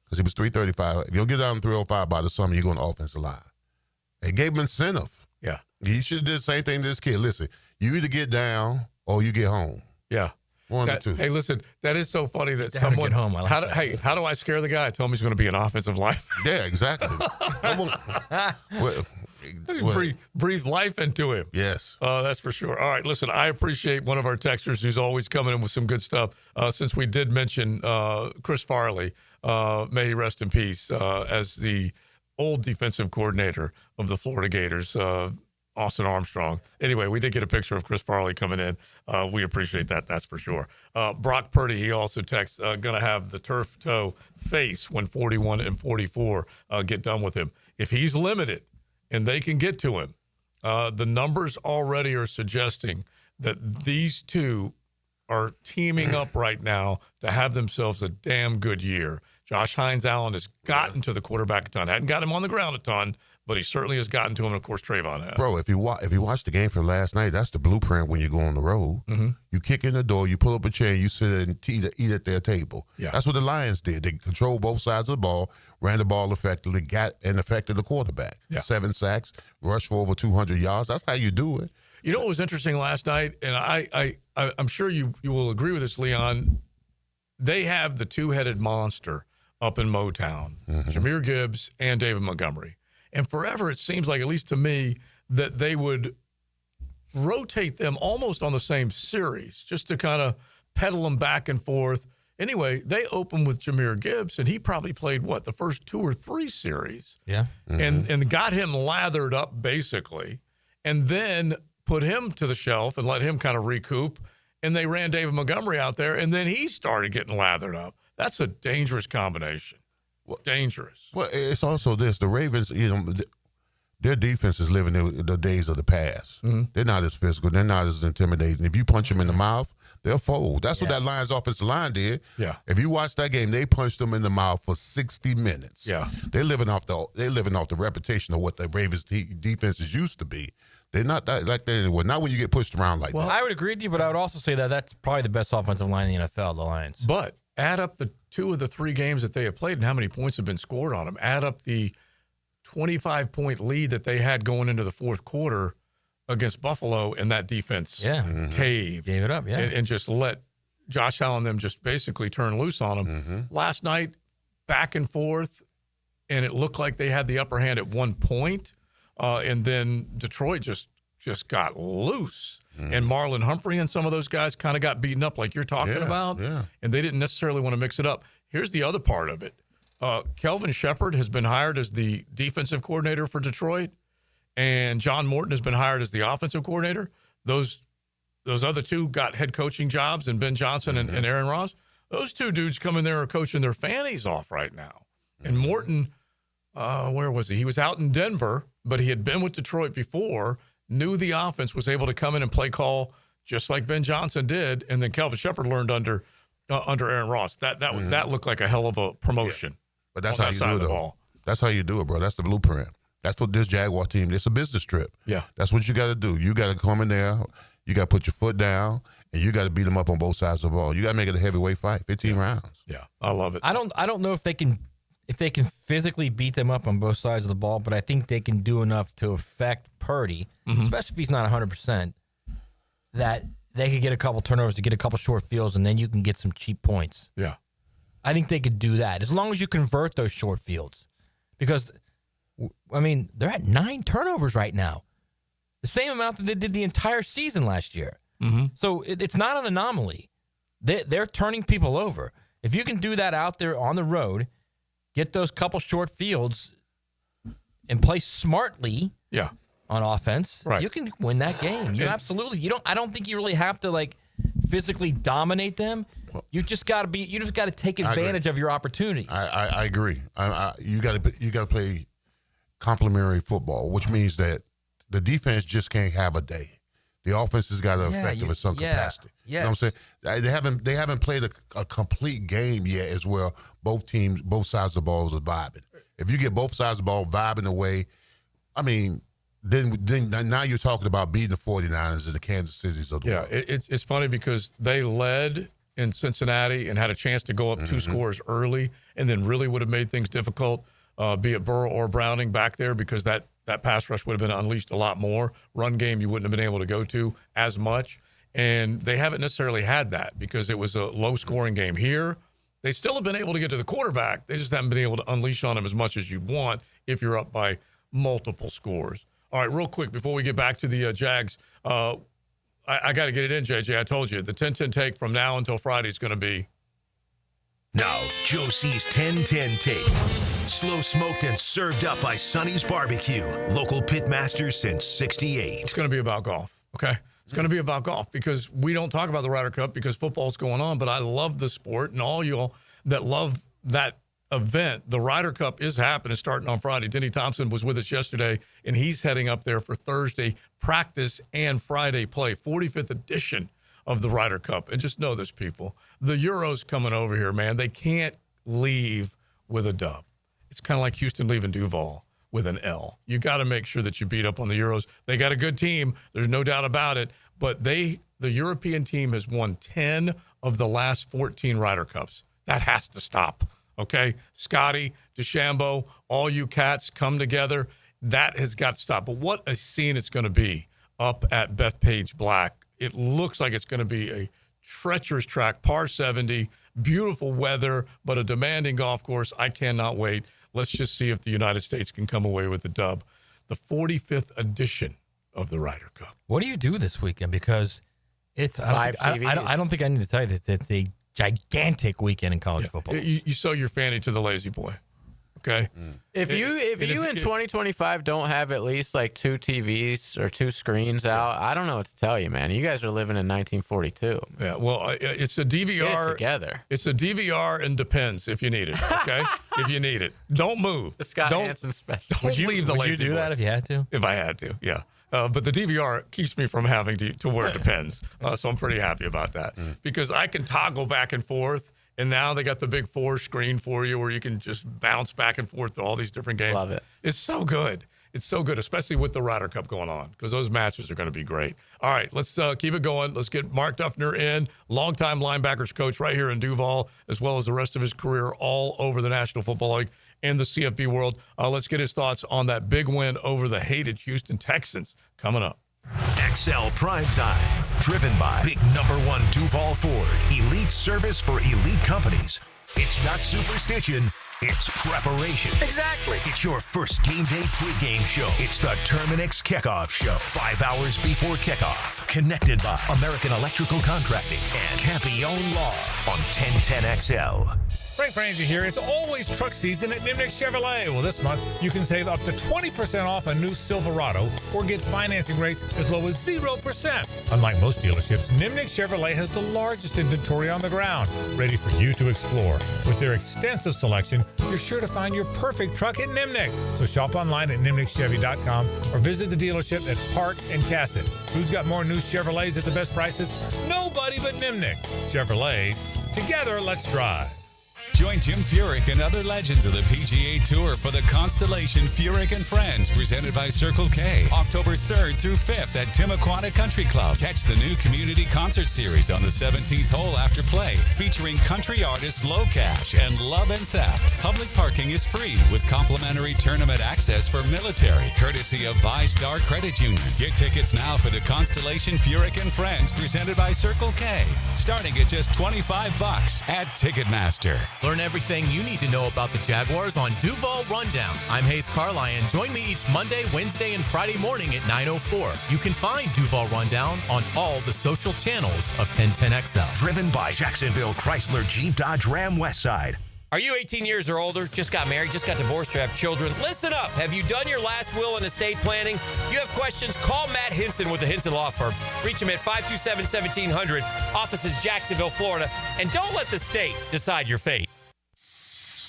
because he was 335, if you don't get down to 305 by the summer, you're going to offensive line. They gave him incentive. Yeah. He should have did the same thing to this kid. Listen, you either get down or you get home. Yeah. One of the two. Hey, listen, that is so funny that Down someone. get home. I like How do I scare the guy? I tell him he's going to be an offensive lineman. Yeah, exactly. Breathe life into him. Yes. That's for sure. All right, listen, I appreciate one of our texters who's always coming in with some good stuff. Since we did mention Chris Farley, may he rest in peace, as the old defensive coordinator of the Florida Gators, Austin Armstrong. Anyway, we did get a picture of Chris Farley coming in. We appreciate that, that's for sure. Brock Purdy, he also texts, going to have the turf toe face when 41 and 44 get done with him. If he's limited and they can get to him, the numbers already are suggesting that these two are teaming up right now to have themselves a damn good year. Josh Hines-Allen has gotten to the quarterback a ton. Hadn't got him on the ground a ton, but he certainly has gotten to him. And of course, Trayvon has. Bro, if you watch the game from last night, that's the blueprint when you go on the road. You kick in the door, you pull up a chair, you sit and eat at their table. Yeah. That's what the Lions did. They controlled both sides of the ball, ran the ball effectively, affected the quarterback. Yeah. 7 sacks, rushed for over 200 yards. That's how you do it. You know what was interesting last night, and I'm sure you will agree with this, Leon. They have the two-headed monster up in Motown, Jahmyr Gibbs and David Montgomery. And forever it seems like, at least to me, that they would rotate them almost on the same series just to kind of pedal them back and forth. Anyway, they opened with Jahmyr Gibbs, and he probably played, the first 2 or 3 series. Yeah. And got him lathered up, basically, and then put him to the shelf and let him kind of recoup. And they ran David Montgomery out there, and then he started getting lathered up. That's a dangerous combination. Dangerous. Well, it's also this. The Ravens, their defense is living the days of the past. They're not as physical. They're not as intimidating. If you punch them in the mouth, they'll fold. That's what that Lions offensive line did. Yeah. If you watch that game, they punched them in the mouth for 60 minutes. Yeah. They're living off the reputation of what the Ravens defenses used to be. They're not that like that anymore. Not when you get pushed around like that. Well, I would agree with you, but I would also say that that's probably the best offensive line in the NFL, the Lions. But add up the 2 of the 3 games that they have played and how many points have been scored on them. Add up the 25-point lead that they had going into the fourth quarter against Buffalo, and that defense caved. Gave it up, and just let Josh Allen them just basically turn loose on them. Last night, back and forth, and it looked like they had the upper hand at one point. And then Detroit just got loose. And Marlon Humphrey and some of those guys kind of got beaten up like you're talking about. Yeah. And they didn't necessarily want to mix it up. Here's the other part of it. Kelvin Shepard has been hired as the defensive coordinator for Detroit, and John Morton has been hired as the offensive coordinator. Those other two got head coaching jobs, and Ben Johnson and Aaron Ross. Those two dudes come in there are coaching their fannies off right now. And Morton, where was he? He was out in Denver, but he had been with Detroit before, knew the offense, was able to come in and play call just like Ben Johnson did, and then Kelvin Shepard learned under Aaron Ross. That looked like a hell of a promotion. Yeah. But that's how you do it, though. That's how you do it, bro. That's the blueprint. That's what this Jaguar team, it's a business trip. Yeah. That's what you got to do. You got to come in there, you got to put your foot down, and you got to beat them up on both sides of the ball. You got to make it a heavyweight fight, 15 rounds. Yeah, I love it. I don't know if they can physically beat them up on both sides of the ball, but I think they can do enough to affect Purdy, especially if he's not 100%, that they could get a couple turnovers to get a couple short fields, and then you can get some cheap points. Yeah. I think they could do that as long as you convert those short fields. Because, I mean, they're at 9 turnovers right now. The same amount that they did the entire season last year. So it's not an anomaly. They're turning people over. If you can do that out there on the road, get those couple short fields and play smartly on offense, you can win that game. You absolutely. I don't think you really have to physically dominate them. You just got to take advantage of your opportunities. I agree. You got to play complementary football, which means that the defense just can't have a day. The offense has got to affect them in some capacity. You know what I'm saying? They haven't played a complete game yet as well. Both sides of the ball are vibing. If you get both sides of the ball vibing away, I mean, then now you're talking about beating the 49ers and the Kansas Cities of the world. It's funny because they led in Cincinnati and had a chance to go up 2 scores early and then really would have made things difficult, be it Burrow or Browning back there, because that pass rush would have been unleashed a lot more. Run game you wouldn't have been able to go to as much. And they haven't necessarily had that because it was a low-scoring game here. They still have been able to get to the quarterback. They just haven't been able to unleash on him as much as you want if you're up by multiple scores. All right, real quick, before we get back to the Jags, I got to get it in, JJ. I told you, the 10-10 take from now until Friday is going to be. Now, Josie's 10-10 take. Slow smoked and served up by Sonny's Barbecue. Local pit masters since 68. It's going to be about golf, okay? It's going to be about golf because we don't talk about the Ryder Cup because football's going on, but I love the sport, and all y'all that love that event, the Ryder Cup is happening starting on Friday. Denny Thompson was with us yesterday, and he's heading up there for Thursday practice and Friday play, 45th edition of the Ryder Cup. And just know this, people. The Euros coming over here, man. They can't leave with a dub. It's kind of like Houston leaving Duval with an L. You got to make sure that you beat up on the Euros. They got a good team. There's no doubt about it. But the European team has won 10 of the last 14 Ryder Cups. That has to stop. Okay, Scotty, DeChambeau, all you cats come together. That has got to stop. But what a scene it's going to be up at Bethpage Black. It looks like it's going to be a treacherous track, par 70, beautiful weather, but a demanding golf course. I cannot wait. Let's just see if the United States can come away with the dub. The 45th edition of the Ryder Cup. What do you do this weekend? Because I don't think I need to tell you this. It's a gigantic weekend in college football. You sell your fanny to the lazy boy. Okay. If you in 2025 don't have at least 2 TVs or 2 screens out, I don't know what to tell you, man. You guys are living in 1942. Yeah. Well, it's a DVR. Get it together. It's a DVR and Depends if you need it. Okay. If you need it, don't move. The Scott Hansen special. Don't leave the lazy boy. Would you do that if you had to? If I had to, yeah. But the DVR keeps me from having to wear Depends, so I'm pretty happy about that because I can toggle back and forth. And now they got the big 4 screen for you where you can just bounce back and forth to all these different games. Love it. It's so good. It's so good, especially with the Ryder Cup going on because those matches are going to be great. All right, let's keep it going. Let's get Mark Duffner in, longtime linebackers coach right here in Duval, as well as the rest of his career all over the National Football League and the CFB world. Let's get his thoughts on that big win over the hated Houston Texans coming up. XL Primetime, driven by big #1 Duval Ford, elite service for elite companies. It's not superstition, it's preparation. Exactly. It's your first game day pregame show. It's the Terminix Kickoff Show, 5 hours before kickoff. Connected by American Electrical Contracting and Campione Law on 1010XL. Frank Frangie here. It's always truck season at Nimnick Chevrolet. Well, this month, you can save up to 20% off a new Silverado or get financing rates as low as 0%. Unlike most dealerships, Nimnick Chevrolet has the largest inventory on the ground, ready for you to explore. With their extensive selection, you're sure to find your perfect truck at Nimnick. So shop online at nimnickchevy.com or visit the dealership at Park and Cassett. Who's got more new Chevrolets at the best prices? Nobody but Nimnick. Chevrolet. Together, let's drive. Join Jim Furyk and other legends of the PGA Tour for the Constellation Furyk and Friends, presented by Circle K, October 3rd through 5th at Timuquana Country Club. Catch the new community concert series on the 17th hole after play, featuring country artists Low Cash and Love and Theft. Public parking is free with complimentary tournament access for military, courtesy of ViStar Credit Union. Get tickets now for the Constellation Furyk and Friends, presented by Circle K, starting at just $25 at Ticketmaster. Learn everything you need to know about the Jaguars on Duval Rundown. I'm Hayes Carlyon. Join me each Monday, Wednesday, and Friday morning at 9:04. You can find Duval Rundown on all the social channels of 1010XL. Driven by Jacksonville Chrysler Jeep Dodge Ram Westside. Are you 18 years or older, just got married, just got divorced, or have children? Listen up. Have you done your last will and estate planning? If you have questions, call Matt Hinson with the Hinson Law Firm. Reach him at 527-1700. Office is Jacksonville, Florida. And don't let the state decide your fate.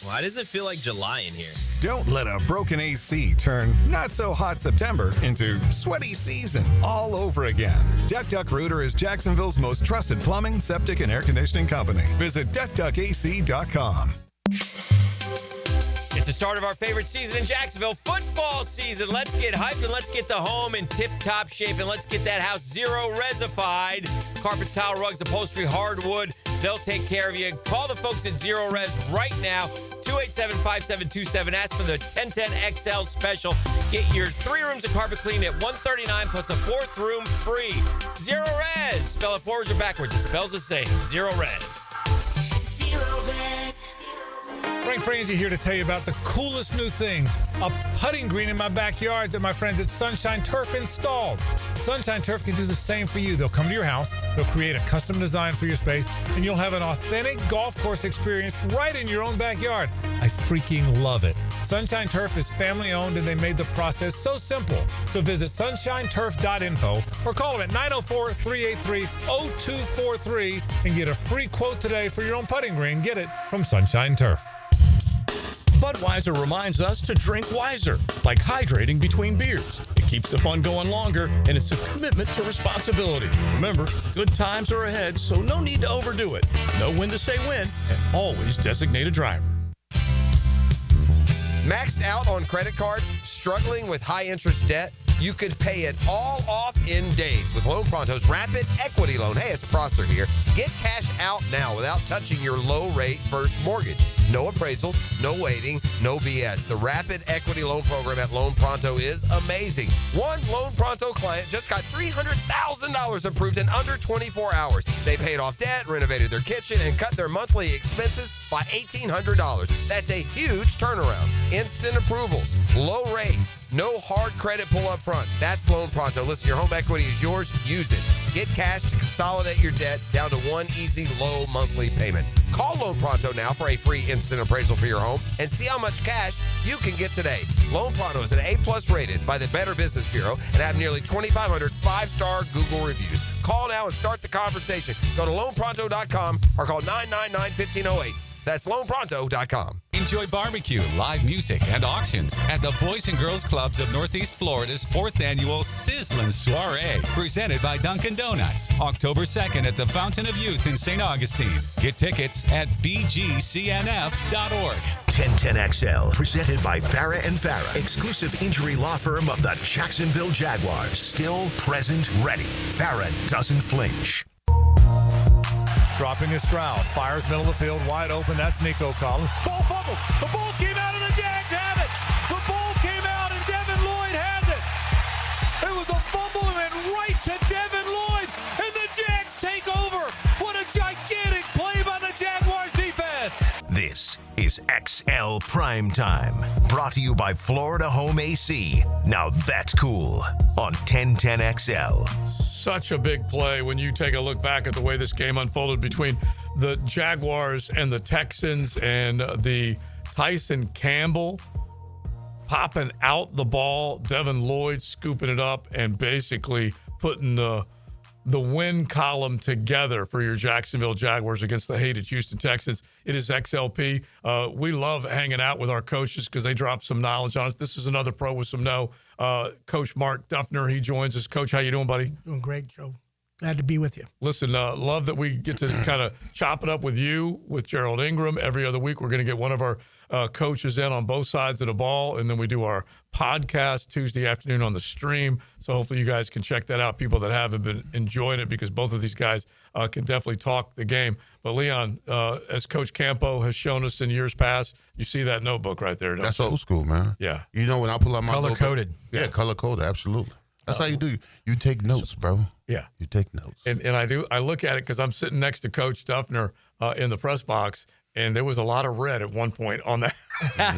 Why does it feel like July in here? Don't let a broken AC turn not so hot September into sweaty season all over again. Duck Rooter is Jacksonville's most trusted plumbing, septic, and air conditioning company. Visit duckduckac.com. It's the start of our favorite season in Jacksonville, football season. Let's get hyped and let's get the home in tip-top shape and let's get that house zero-resified. Carpets, tile, rugs, upholstery, hardwood, they'll take care of you. Call the folks at Zero Res right now, 287-5727. Ask for the 1010XL special. Get your 3 rooms of carpet cleaned at $139 plus a 4th room free. Zero Res. Spell it forwards or backwards. It spells the same. Zero Res. Zero Res. Frank Frangie here to tell you about the coolest new thing, a putting green in my backyard that my friends at Sunshine Turf installed. Sunshine Turf can do the same for you. They'll come to your house, they'll create a custom design for your space, and you'll have an authentic golf course experience right in your own backyard. I freaking love it. Sunshine Turf is family owned and they made the process so simple. So visit sunshineturf.info or call them at 904-383-0243 and get a free quote today for your own putting green. Get it from Sunshine Turf. Budweiser reminds us to drink wiser, like hydrating between beers. It keeps the fun going longer, and it's a commitment to responsibility. Remember, good times are ahead, so no need to overdo it. Know when to say when, and always designate a driver. Maxed out on credit cards, struggling with high interest debt? You could pay it all off in days with Loan Pronto's Rapid Equity Loan. Hey, it's Prosser here. Get cash out now without touching your low-rate first mortgage. No appraisals, no waiting, no BS. The Rapid Equity Loan Program at Loan Pronto is amazing. One Loan Pronto client just got $300,000 approved in under 24 hours. They paid off debt, renovated their kitchen, and cut their monthly expenses by $1,800. That's a huge turnaround. Instant approvals, low rates, no hard credit pull up front. That's Loan Pronto. Listen, your home equity is yours. Use it. Get cash to consolidate your debt down to one easy, low monthly payment. Call Loan Pronto now for a free instant appraisal for your home and see how much cash you can get today. Loan Pronto is an A+ rated by the Better Business Bureau and have nearly 2,500 5-star Google reviews. Call now and start the conversation. Go to loanpronto.com or call 999-1508. That's loanpronto.com. Enjoy barbecue, live music, and auctions at the Boys and Girls Clubs of Northeast Florida's 4th annual Sizzlin' Soiree, presented by Dunkin' Donuts, October 2nd at the Fountain of Youth in St. Augustine. Get tickets at bgcnf.org. 1010XL, presented by Farah & Farah, exclusive injury law firm of the Jacksonville Jaguars. Still, present, ready. Farah doesn't flinch. Dropping to Stroud. Fires middle of the field, wide open. That's Nico Collins. Ball fumble. The ball came out and the Jags have it. The ball came out and Devin Lloyd has it. It was a fumble and went right to Devin Lloyd. And the Jags take over. What a gigantic play by the Jaguars defense. This is XL Primetime, brought to you by Florida Home AC. Now that's cool on 1010XL. such a big play when you take a look back at the way this game unfolded between the Jaguars and the Texans, and the Tyson Campbell popping out the ball, Devin Lloyd scooping it up, and basically putting the win column together for your Jacksonville Jaguars against the hated Houston Texans. It is XLP. We love hanging out with our coaches because they drop some knowledge on us. This is another pro with some know. Coach Mark Duffner, he joins us. Coach, how you doing, buddy? Doing great, Joe. Glad to be with you. Listen, love that we get to kind of chop it up with you, with Gerald Ingram. Every other week, we're going to get one of our coaches in on both sides of the ball, and then we do our podcast Tuesday afternoon on the stream. So hopefully you guys can check that out, people that haven't been enjoying it, because both of these guys can definitely talk the game. But, Leon, as Coach Campo has shown us in years past, you see that notebook right there. That's old school, man. Yeah. You know, when I pull out my color-coded. Yeah, color-coded, absolutely. That's how you do. You take notes, bro. Yeah. You take notes. And I look at it because I'm sitting next to Coach Duffner in the press box, and there was a lot of red at one point on that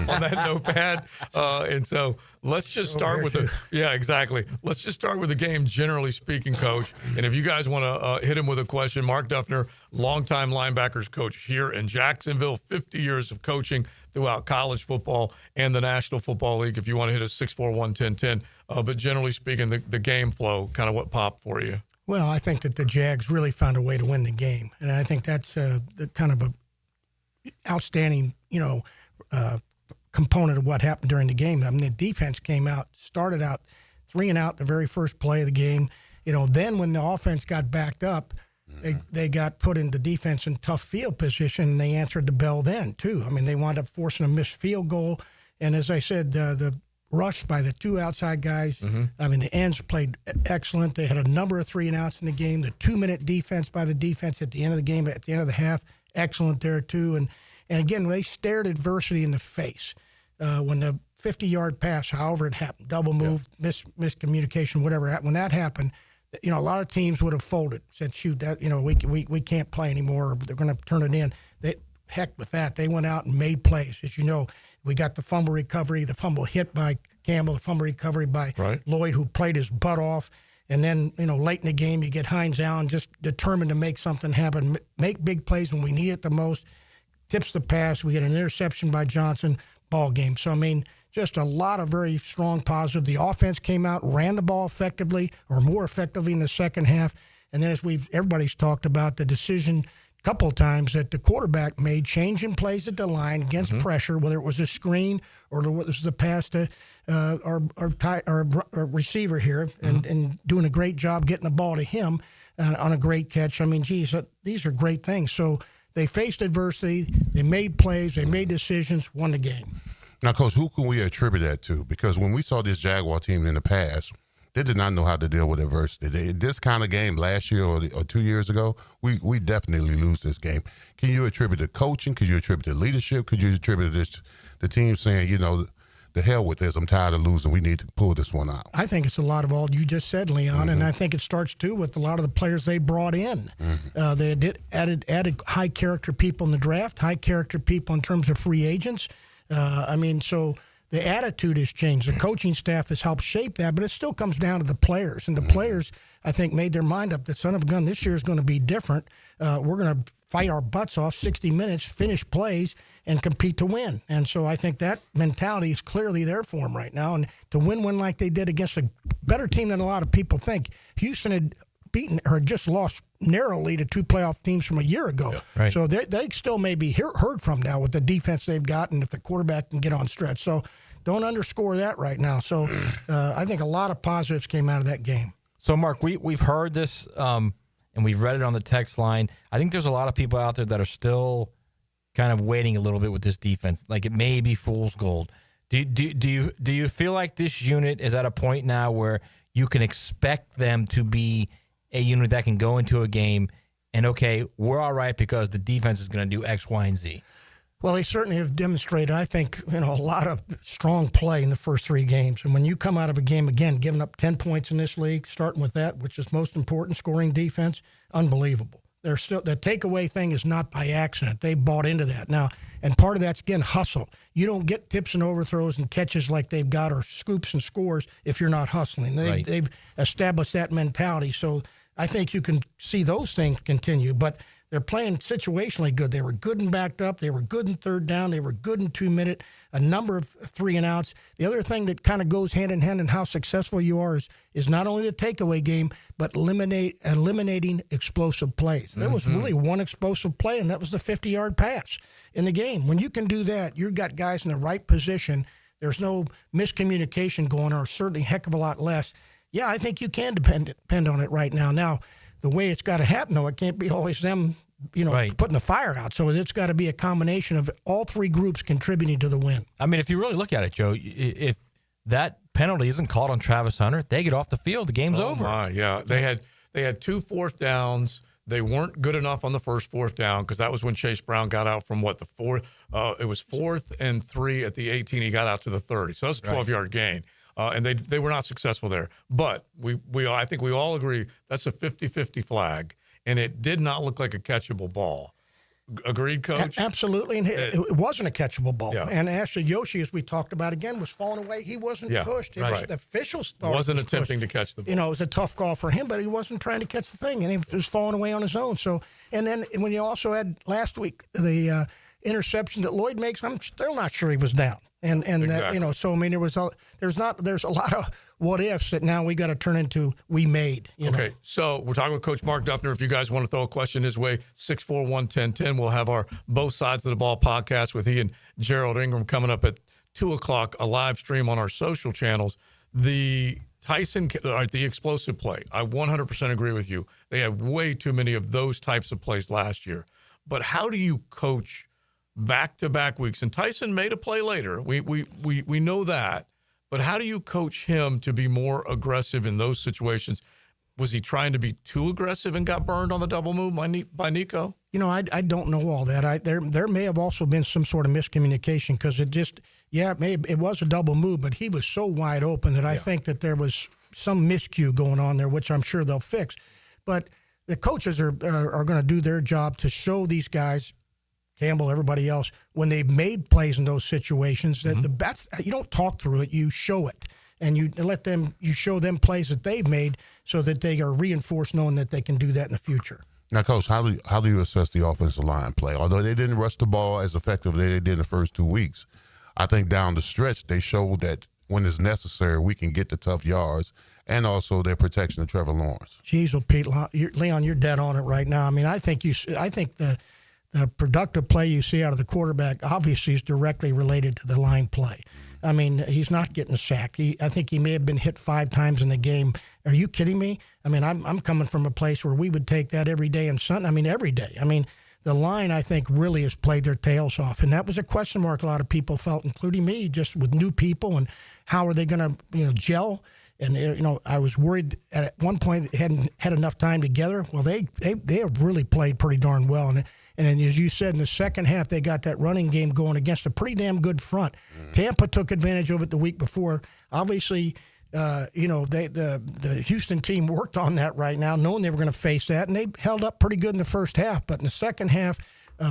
on that notepad. And so let's just start with Let's just start with the game, generally speaking, Coach. And if you guys want to hit him with a question, Mark Duffner, longtime linebackers coach here in Jacksonville, 50 years of coaching throughout college football and the National Football League. If you want to hit us 641-1010. But generally speaking, the game flow, kind of what popped for you. Well, I think that the Jags really found a way to win the game. And I think that's the kind of a outstanding, component of what happened during the game. I mean, the defense came out, started out 3 and out the very first play of the game. Then when the offense got backed up, they got put into defense in tough field position, and they answered the bell then, too. I mean, they wound up forcing a missed field goal. And as I said, the rush by the 2 outside guys, I mean, the ends played excellent. They had a number of 3 and outs in the game. The 2-minute defense by the defense at the end of the game, at the end of the half, excellent there, too. And again, they stared adversity in the face. When the 50-yard pass, however it happened, double move, miscommunication, whatever, when that happened, a lot of teams would have folded, said, shoot, that we can't play anymore, or they're going to turn it in. Heck with that. They went out and made plays. As you know, we got the fumble recovery, the fumble hit by Campbell, the fumble recovery by Lloyd, who played his butt off. And then, late in the game, you get Hines Allen just determined to make something happen, make big plays when we need it the most, tips the pass. We get an interception by Johnson, ball game. So, I mean, just a lot of very strong positive. The offense came out, ran the ball effectively or more effectively in the second half. And then as everybody's talked about the decision a couple of times that the quarterback made, changing plays at the line against pressure, whether it was a screen or it was the pass to our receiver here, and doing a great job getting the ball to him on a great catch. I mean, geez, these are great things. So they faced adversity, they made plays, they made decisions, won the game. Now, Coach, who can we attribute that to? Because when we saw this Jaguar team in the past, they did not know how to deal with adversity. This kind of game last year or 2 years ago, we definitely lose this game. Can you attribute it to coaching? Could you attribute it to leadership? Could you attribute this to the team saying, the hell with this, I'm tired of losing, we need to pull this one out? I think it's a lot of all you just said, Leon, and I think it starts, too, with a lot of the players they brought in. They added high-character people in the draft, high-character people in terms of free agents. So the attitude has changed. The coaching staff has helped shape that, but it still comes down to the players. And the players, I think, made their mind up that son of a gun, this year is going to be different. We're going to fight our butts off 60 minutes, finish plays, and compete to win. And so I think that mentality is clearly there for them right now. And to win one like they did against a better team than a lot of people think. Houston had beaten or just lost narrowly to 2 playoff teams from a year ago. Yeah, right. So they still may be heard from now with the defense they've got and if the quarterback can get on stretch. So don't underscore that right now. So I think a lot of positives came out of that game. So, Mark, we've heard this and we've read it on the text line. I think there's a lot of people out there that are still kind of waiting a little bit with this defense. Like it may be fool's gold. Do you feel like this unit is at a point now where you can expect them to be a unit that can go into a game and, okay, we're all right because the defense is going to do X, Y, and Z? Well, they certainly have demonstrated, I think, a lot of strong play in the first 3 games. And when you come out of a game, again, giving up 10 points in this league, starting with that, which is most important, scoring defense, unbelievable. They're still, the takeaway thing is not by accident. They bought into that now, and part of that's again hustle. You don't get tips and overthrows and catches like they've got, or scoops and scores, if you're not hustling. They've established that mentality. So I think you can see those things continue, but they're playing situationally good. They were good and backed up. They were good in third down. They were good in 2 minute, a number of 3 and outs. The other thing that kind of goes hand in hand in how successful you are is not only the takeaway game, but eliminating explosive plays. There was really one explosive play, and that was the 50-yard pass in the game. When you can do that, you've got guys in the right position. There's no miscommunication going on, or certainly a heck of a lot less. Yeah, I think you can depend on it right now. Now, the way it's got to happen, though, it can't be always them, putting the fire out. So it's got to be a combination of all 3 groups contributing to the win. I mean, if you really look at it, Joe, if that penalty isn't called on Travis Hunter, they get off the field. The game's over. Yeah, they had 2 fourth downs. They weren't good enough on the first 4th down because that was when Chase Brown got out from the 4th. It was 4th and 3 at the 18. He got out to the 30. So that's a 12-yard gain. And they were not successful there. But I think we all agree that's a 50-50 flag, and it did not look like a catchable ball. Agreed, Coach? Absolutely. And it wasn't a catchable ball. Yeah. And actually, Yoshi, as we talked about again, was falling away. He wasn't pushed. It was the officials thought wasn't attempting to catch the ball. It was a tough call for him, but he wasn't trying to catch the thing, and he was falling away on his own. So, and then when you also had last week the interception that Lloyd makes, I'm still not sure he was down. And exactly. That, so I mean, there's a lot of what ifs that now we got to turn into we made. Okay, so we're talking with Coach Mark Duffner. If you guys want to throw a question his way, 641-1010. We'll have our Both Sides of the Ball podcast with he and Gerald Ingram coming up at 2:00, a live stream on our social channels. The explosive play, I 100% agree with you. They had way too many of those types of plays last year. But how do you coach back-to-back weeks? And Tyson made a play later. We know that. But how do you coach him to be more aggressive in those situations? Was he trying to be too aggressive and got burned on the double move by Nico? I don't know all that. There may have also been some sort of miscommunication because it was a double move, but he was so wide open that I think that there was some miscue going on there, which I'm sure they'll fix. But the coaches are going to do their job to show these guys, Campbell, everybody else, when they've made plays in those situations, that the best, you don't talk through it, you show it. And you show them plays that they've made so that they are reinforced knowing that they can do that in the future. Now, Coach, how do you assess the offensive line play? Although they didn't rush the ball as effectively as they did in the first 2 weeks, I think down the stretch they showed that when it's necessary, we can get the tough yards, and also their protection of Trevor Lawrence. Jeez, well, Pete, Leon, you're dead on it right now. I mean, I think the productive play you see out of the quarterback obviously is directly related to the line play. I mean, he's not getting sacked. I think he may have been hit 5 times in the game. Are you kidding me? I mean, I'm coming from a place where we would take that every day and Sunday. I mean, every day. I mean, the line, I think, really has played their tails off. And that was a question mark a lot of people felt, including me, just with new people and how are they going to gel. And, I was worried at one point they hadn't had enough time together. Well, they have really played pretty darn well. And as you said, in the second half, they got that running game going against a pretty damn good front. Tampa took advantage of it the week before. Obviously, the Houston team worked on that right now, knowing they were going to face that, and they held up pretty good in the first half. But in the second half,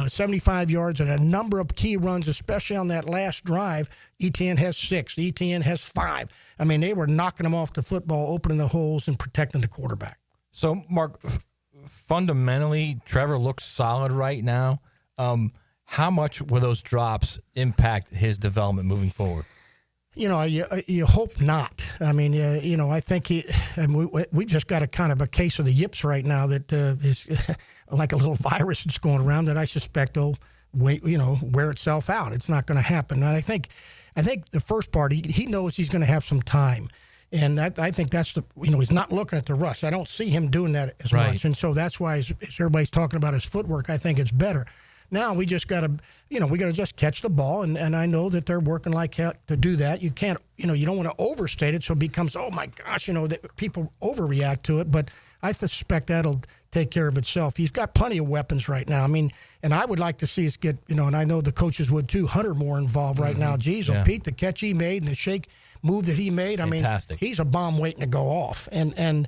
75 yards and a number of key runs, especially on that last drive. ETN has 6. ETN has 5. I mean, they were knocking them off the football, opening the holes, and protecting the quarterback. So, Mark, fundamentally, Trevor looks solid right now. How much will those drops impact his development moving forward? You hope not. I mean, I think we just got a kind of a case of the yips right now that is like a little virus that's going around that I suspect will, wear itself out. It's not going to happen. And I think the first part, he knows he's going to have some time. And I think that's he's not looking at the rush. I don't see him doing that as much. And so that's why, as everybody's talking about his footwork, I think it's better. Now we just got to, we got to just catch the ball. And I know that they're working like heck to do that. You can't, you don't want to overstate it. So it becomes, oh my gosh, that people overreact to it. But I suspect that'll take care of itself. He's got plenty of weapons right now. I mean, and I would like to see us get, and I know the coaches would too, Hunter more involved right now. Geez, Pete, the catch he made and the shake move that he made, fantastic. I mean, he's a bomb waiting to go off. And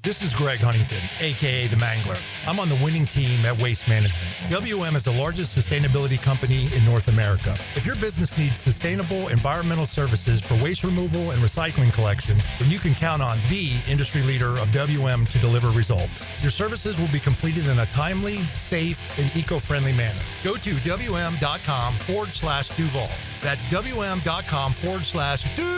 This is Greg Huntington, a.k.a. The Mangler. I'm on the winning team at Waste Management. WM is the largest sustainability company in North America. If your business needs sustainable environmental services for waste removal and recycling collection, then you can count on the industry leader of WM to deliver results. Your services will be completed in a timely, safe, and eco-friendly manner. Go to WM.com/Duval. That's WM.com/Duval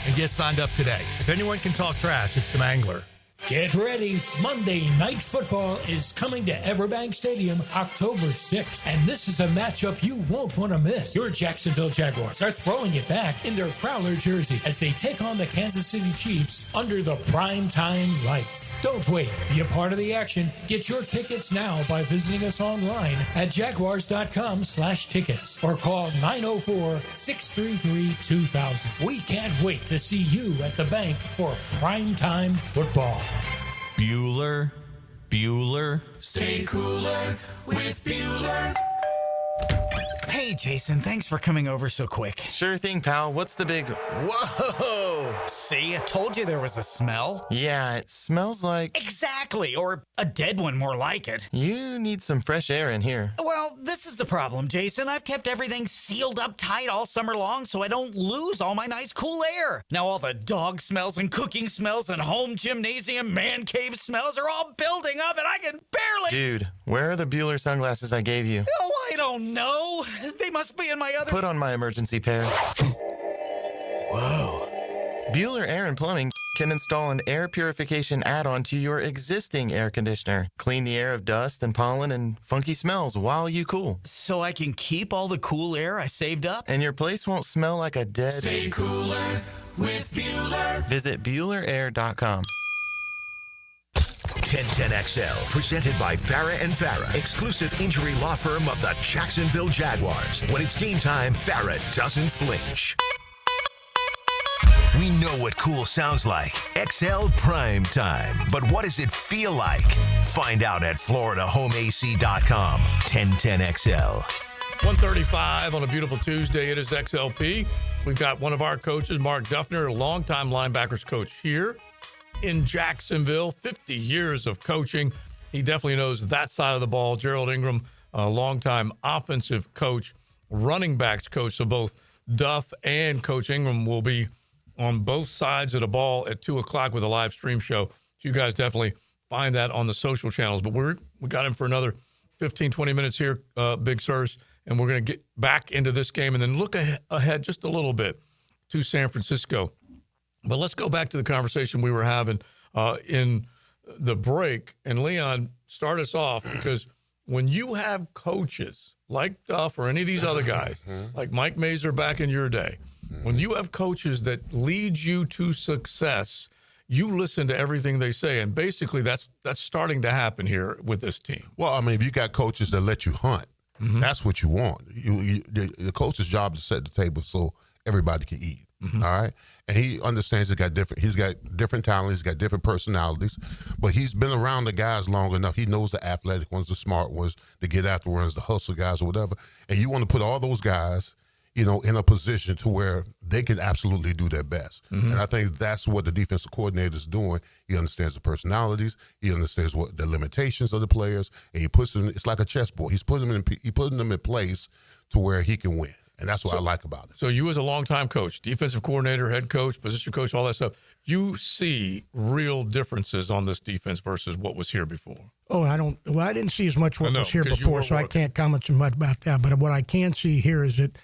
and get signed up today. If anyone can talk trash, it's the Mangler. Get ready. Monday Night Football is coming to Everbank Stadium October 6th. And this is a matchup you won't want to miss. Your Jacksonville Jaguars are throwing it back in their Prowler jersey as they take on the Kansas City Chiefs under the Primetime lights. Don't wait. Be a part of the action. Get your tickets now by visiting us online at jaguars.com/tickets or call 904-633-2000. We can't wait to see you at the bank for Primetime Football. Bueller. Stay cooler with Bueller. Hey, Jason, thanks for coming over so quick. Sure thing, pal. What's the big... Whoa! See, I told you there was a smell. Yeah, it smells like... Exactly, or a dead one more like it. You need some fresh air in here. Well, this is the problem, Jason. I've kept everything sealed up tight all summer long so I don't lose all my nice cool air. Now all the dog smells and cooking smells and home gymnasium man cave smells are all building up and I can barely... Dude, where are the Bueller sunglasses I gave you? Oh, I don't know. They must be in my other... Put on my emergency pair. Whoa. Bueller Air and Plumbing can install an air purification add-on to your existing air conditioner. Clean the air of dust and pollen and funky smells while you cool. So I can keep all the cool air I saved up? And your place won't smell like a dead... Stay cooler with Bueller. Visit BuellerAir.com. 1010XL, presented by Farrah & Farrah, exclusive injury law firm of the Jacksonville Jaguars. When it's game time, Farrah doesn't flinch. We know what cool sounds like. XL Primetime. But what does it feel like? Find out at FloridaHomeAC.com. 1010XL. 1:35 on a beautiful Tuesday. It is XLP. We've got one of our coaches, Mark Duffner, a longtime linebackers coach here in Jacksonville, 50 years of coaching. He definitely knows that side of the ball. Gerald Ingram, a longtime offensive coach, running backs coach. So both Duff and Coach Ingram will be on both sides of the ball at 2 o'clock with a live stream show. So you guys definitely find that on the social channels. But we got him for another 15, 20 minutes here, Big Sirs, and we're going to get back into this game and then look ahead just a little bit to San Francisco. But let's go back to the conversation we were having in the break. And Leon, start us off, because when you have coaches like Duff or any of these other guys, like Mike Mazer back in your day, when you have coaches that lead you to success, you listen to everything they say. And basically that's starting to happen here with this team. Well, I mean, if you got coaches that let you hunt, that's what you want. The coach's job is to set the table so everybody can eat. All right. And he understands he's got different talents, he's got different personalities, but he's been around the guys long enough. He knows the athletic ones, the smart ones, the get after ones, the hustle guys or whatever. And you want to put all those guys, in a position to where they can absolutely do their best. And I think that's what the defensive coordinator is doing. He understands the personalities. He understands what the limitations of the players, and he puts them. It's like a chessboard. He's putting them in place to where he can win. And that's what I like about it. So you as a longtime coach, defensive coordinator, head coach, position coach, all that stuff, you see real differences on this defense versus what was here before. Oh, I didn't see as much what was here before, so I can't comment so much about that. But what I can see here is that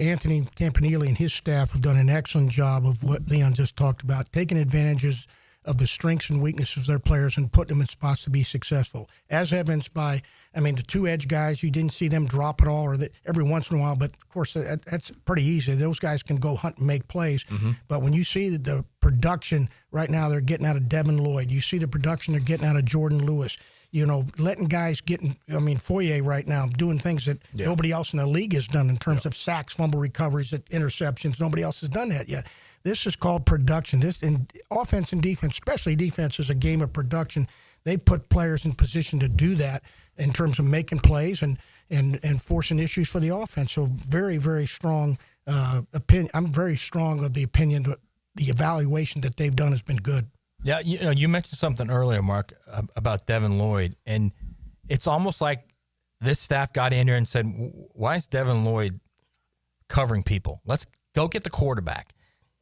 Anthony Campanile and his staff have done an excellent job of what Leon just talked about, taking advantages of the strengths and weaknesses of their players and putting them in spots to be successful, as evidenced by, the two edge guys. You didn't see them drop at all, or every once in a while, but of course that's pretty easy. Those guys can go hunt and make plays. But when you see the production right now they're getting out of Devin Lloyd, you see the production they're getting out of Jordan Lewis, letting guys Foye right now doing things that nobody else in the league has done in terms of sacks, fumble recoveries, interceptions. Nobody else has done that yet. This is called production. This in offense and defense, especially defense, is a game of production. They put players in position to do that in terms of making plays and forcing issues for the offense. So very, very strong opinion. I'm very strong of the opinion that the evaluation that they've done has been good. Yeah, you mentioned something earlier, Mark, about Devin Lloyd, and it's almost like this staff got in here and said, why is Devin Lloyd covering people? Let's go get the quarterback.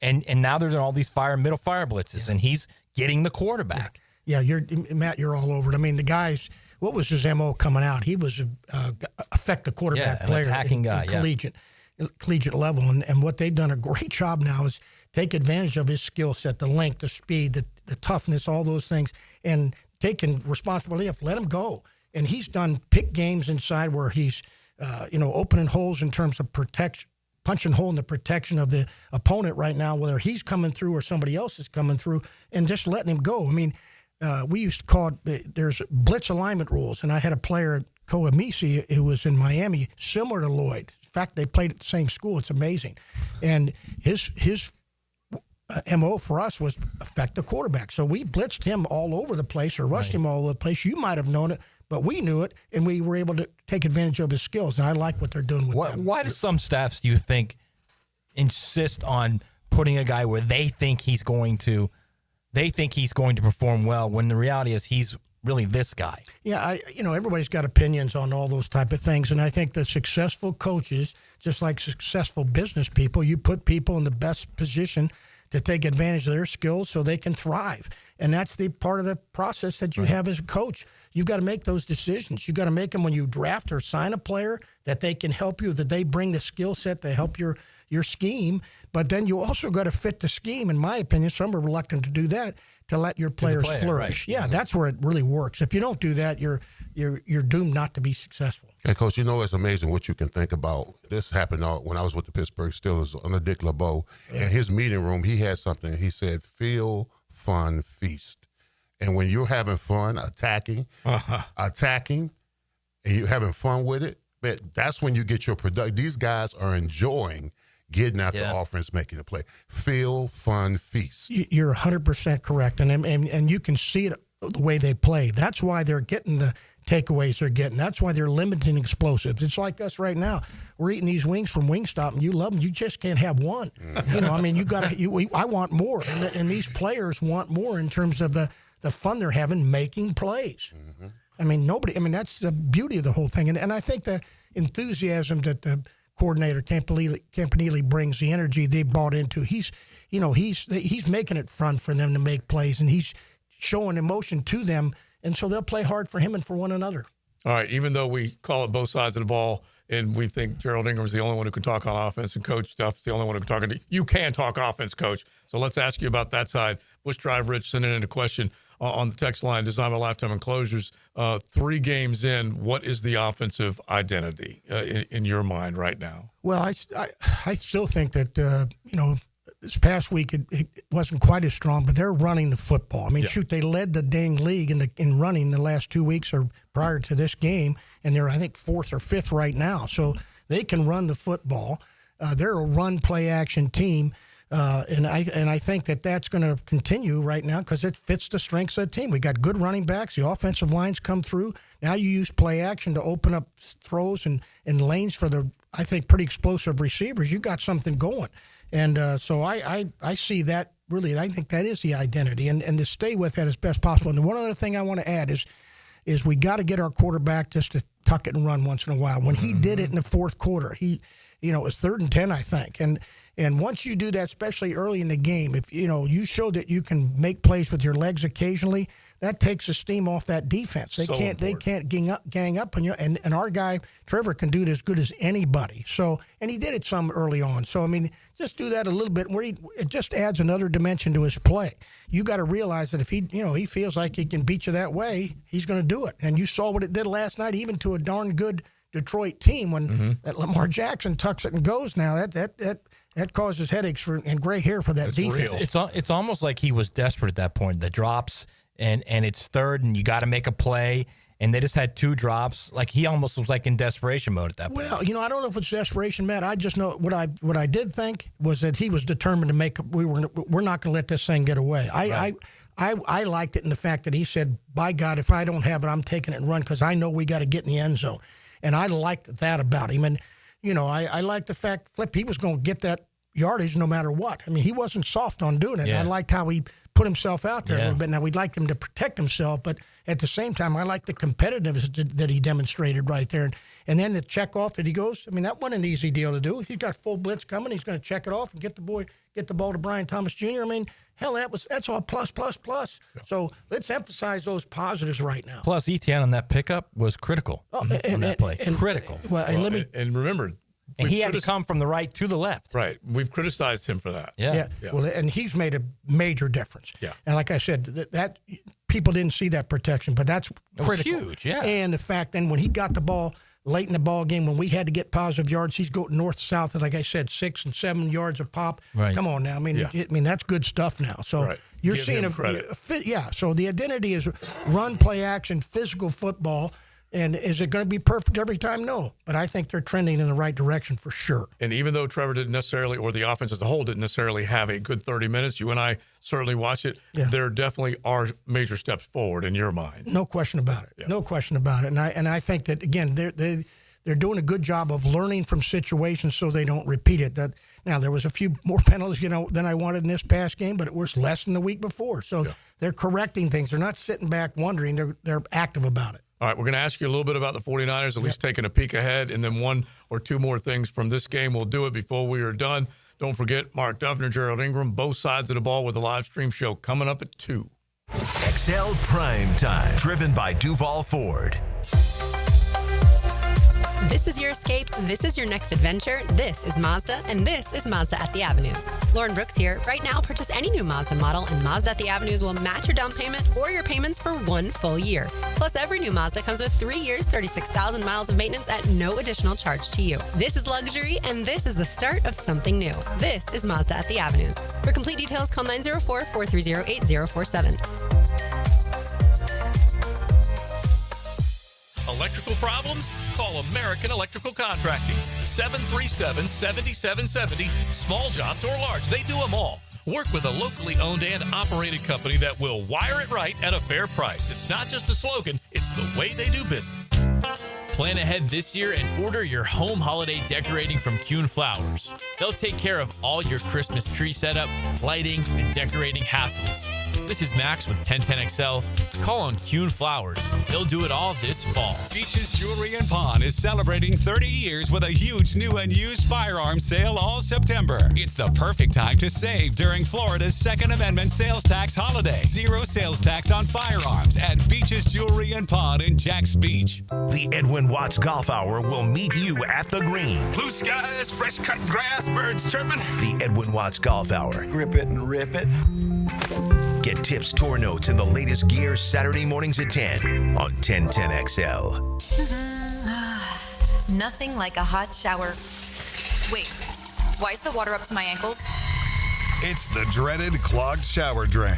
And now there's all these middle fire blitzes, and he's getting the quarterback. Yeah, Matt, you're all over it. I mean, the guys, what was his MO coming out? He was affect the quarterback player. Attacking guy, collegiate level. And what they've done a great job now is take advantage of his skill set, the length, the speed, the toughness, all those things, and taking responsibility of let him go. And he's done pick games inside where he's, opening holes in terms of protection, punching hole in the protection of the opponent right now, whether he's coming through or somebody else is coming through, and just letting him go. I mean, we used to call it, there's blitz alignment rules, and I had a player, Koamisi, who was in Miami, similar to Lloyd. In fact, they played at the same school. It's amazing. And his MO for us was affect the quarterback. So we blitzed him all over the place or rushed him all over the place. You might have known it, but we knew it, and we were able to take advantage of his skills. And I like what they're doing with them. Why do some staffs, do you think, insist on putting a guy where they think he's going to perform well when the reality is he's really this guy? Yeah, everybody's got opinions on all those type of things, and I think that successful coaches, just like successful business people, you put people in the best position to take advantage of their skills so they can thrive. And that's the part of the process that you have as a coach. You've got to make those decisions. You've got to make them when you draft or sign a player that they can help you, that they bring the skill set to help your scheme. But then you also got to fit the scheme, in my opinion. Some are reluctant to do that, to let your players flourish. Right. Yeah, that's where it really works. If you don't do that, you're doomed not to be successful. Hey, Coach, it's amazing what you can think about. This happened when I was with the Pittsburgh Steelers under Dick LeBeau. Yeah. In his meeting room, he had something. He said, feel, fun, feast. And when you're having fun attacking, and you're having fun with it, man, that's when you get your production. These guys are enjoying getting out the offense, making a play. Feel, fun, feast. You're 100% correct. And you can see it the way they play. That's why they're getting the takeaways they're getting. That's why they're limiting explosives. It's like us right now. We're eating these wings from Wingstop, and you love them. You just can't have one. I want more. And these players want more in terms of the fun they're having making plays. Mm-hmm. That's the beauty of the whole thing. And I think the enthusiasm that the coordinator Campanile brings, the energy they bought into, he's making it fun for them to make plays, and he's showing emotion to them, and so they'll play hard for him and for one another. All right, even though we call it both sides of the ball, and we think Gerald Ingram's the only one who can talk on offense, and Coach Duff's the only one who can talk. You can talk offense, Coach. So let's ask you about that side. Bush Drive Rich sending in a question on the text line, Design by Lifetime Enclosures. 3 games in, what is the offensive identity in your mind right now? Well, I still think that, this past week it wasn't quite as strong, but they're running the football. Shoot, they led the dang league in running the last 2 weeks or prior to this game, and they're, I think, 4th or 5th right now. So they can run the football. They're a run play action team, and I think that that's going to continue right now because it fits the strengths of the team. We got good running backs. The offensive lines come through. Now you use play action to open up throws and lanes for the, I think, pretty explosive receivers. You got something going. And so I see that really. I think that is the identity, and to stay with that as best possible. And one other thing I want to add is we got to get our quarterback just to tuck it and run once in a while. When he did it in the 4th quarter, it was 3rd and 10, I think. And once you do that, especially early in the game, if you show that you can make plays with your legs occasionally, that takes the steam off that defense. They can't gang up on you. And our guy Trevor can do it as good as anybody. So, and he did it some early on. So just do that a little bit, where it just adds another dimension to his play. You got to realize that if he feels like he can beat you that way, he's going to do it. And you saw what it did last night, even to a darn good Detroit team when that Lamar Jackson tucks it and goes. Now that causes headaches and gray hair for that defense. It's almost like he was desperate at that point. The drops. And it's 3rd, and you got to make a play, and they just had 2 drops. Like, he almost was like in desperation mode at that point. Well, I don't know if it's desperation, Matt. I just know what I did think was that he was determined to make. We're not going to let this thing get away. I liked it in the fact that he said, "By God, if I don't have it, I'm taking it and run because I know we got to get in the end zone," and I liked that about him. And I like the fact, Flip, he was going to get that yardage no matter what. He wasn't soft on doing it. Yeah. I liked how he put himself out there a Yeah. little bit. Now, we'd like him to protect himself, but at the same time, I like the competitiveness that he demonstrated right there. And then the check off that he goes, I mean, that wasn't an easy deal to do. He's got full blitz coming. He's going to check it off and get the ball to Brian Thomas Jr. I mean, hell, that's all plus. Yeah. So let's emphasize those positives right now. Plus, Etienne on that pickup was critical on that play. Critical. And remember, and he had to come from the right to the left. Right. We've criticized him for that. Yeah. Well, and he's made a major difference. Yeah. And like I said, that people didn't see that protection, but that's critical. It was huge, yeah. And the fact then when he got the ball late in the ball game, when we had to get positive yards, he's going north south, and like I said, 6 and 7 yards a pop. Right. Come on now. I mean, that's good stuff now. So you're Give seeing him credit. So the identity is run, play, action, physical football. And is it going to be perfect every time? No. But I think they're trending in the right direction for sure. And even though Trevor didn't necessarily, or the offense as a whole didn't necessarily have a good 30 minutes, you and I certainly watch it. Yeah. There definitely are major steps forward in your mind. No question about it. Yeah. No question about it. And I think that, again, they're doing a good job of learning from situations so they don't repeat it. Now, there was a few more penalties, than I wanted in this past game, but it was less than the week before. So they're correcting things. They're not sitting back wondering. They're active about it. All right, we're going to ask you a little bit about the 49ers, at least taking a peek ahead, and then one or two more things from this game. We'll do it before we are done. Don't forget, Mark Duffner, Gerald Ingram, both sides of the ball with the live stream show coming up at 2. XL Primetime, driven by Duval Ford. This is your escape. This is your next adventure. This is Mazda, and this is Mazda at the Avenues. Lauren Brooks here. Right now, purchase any new Mazda model, and Mazda at the Avenues will match your down payment or your payments for 1 full year. Plus, every new Mazda comes with 3 years, 36,000 miles of maintenance at no additional charge to you. This is luxury, and this is the start of something new. This is Mazda at the Avenues. For complete details, call 904-430-8047. Electrical problems? Call American Electrical Contracting. 737-7770. Small jobs or large, they do them all. Work with a locally owned and operated company that will wire it right at a fair price. It's not just a slogan, it's the way they do business. Plan ahead this year and order your home holiday decorating from Kuhn Flowers. They'll take care of all your Christmas tree setup, lighting, and decorating hassles. This is Max with 1010XL. Call on Kuhn Flowers. They'll do it all this fall. Beaches Jewelry and Pawn is celebrating 30 years with a huge new and used firearm sale all September. It's the perfect time to save during Florida's Second Amendment sales tax holiday. 0 sales tax on firearms at Beaches Jewelry and Pawn in Jax Beach. The Edwin Watts Golf Hour will meet you at the green. Blue skies, fresh cut grass, birds chirping. The Edwin Watts Golf Hour. Grip it and rip it. Get tips, tour notes, and the latest gear Saturday mornings at 10 on 1010XL. Nothing like a hot shower. Wait, why is the water up to my ankles? It's the dreaded clogged shower drain.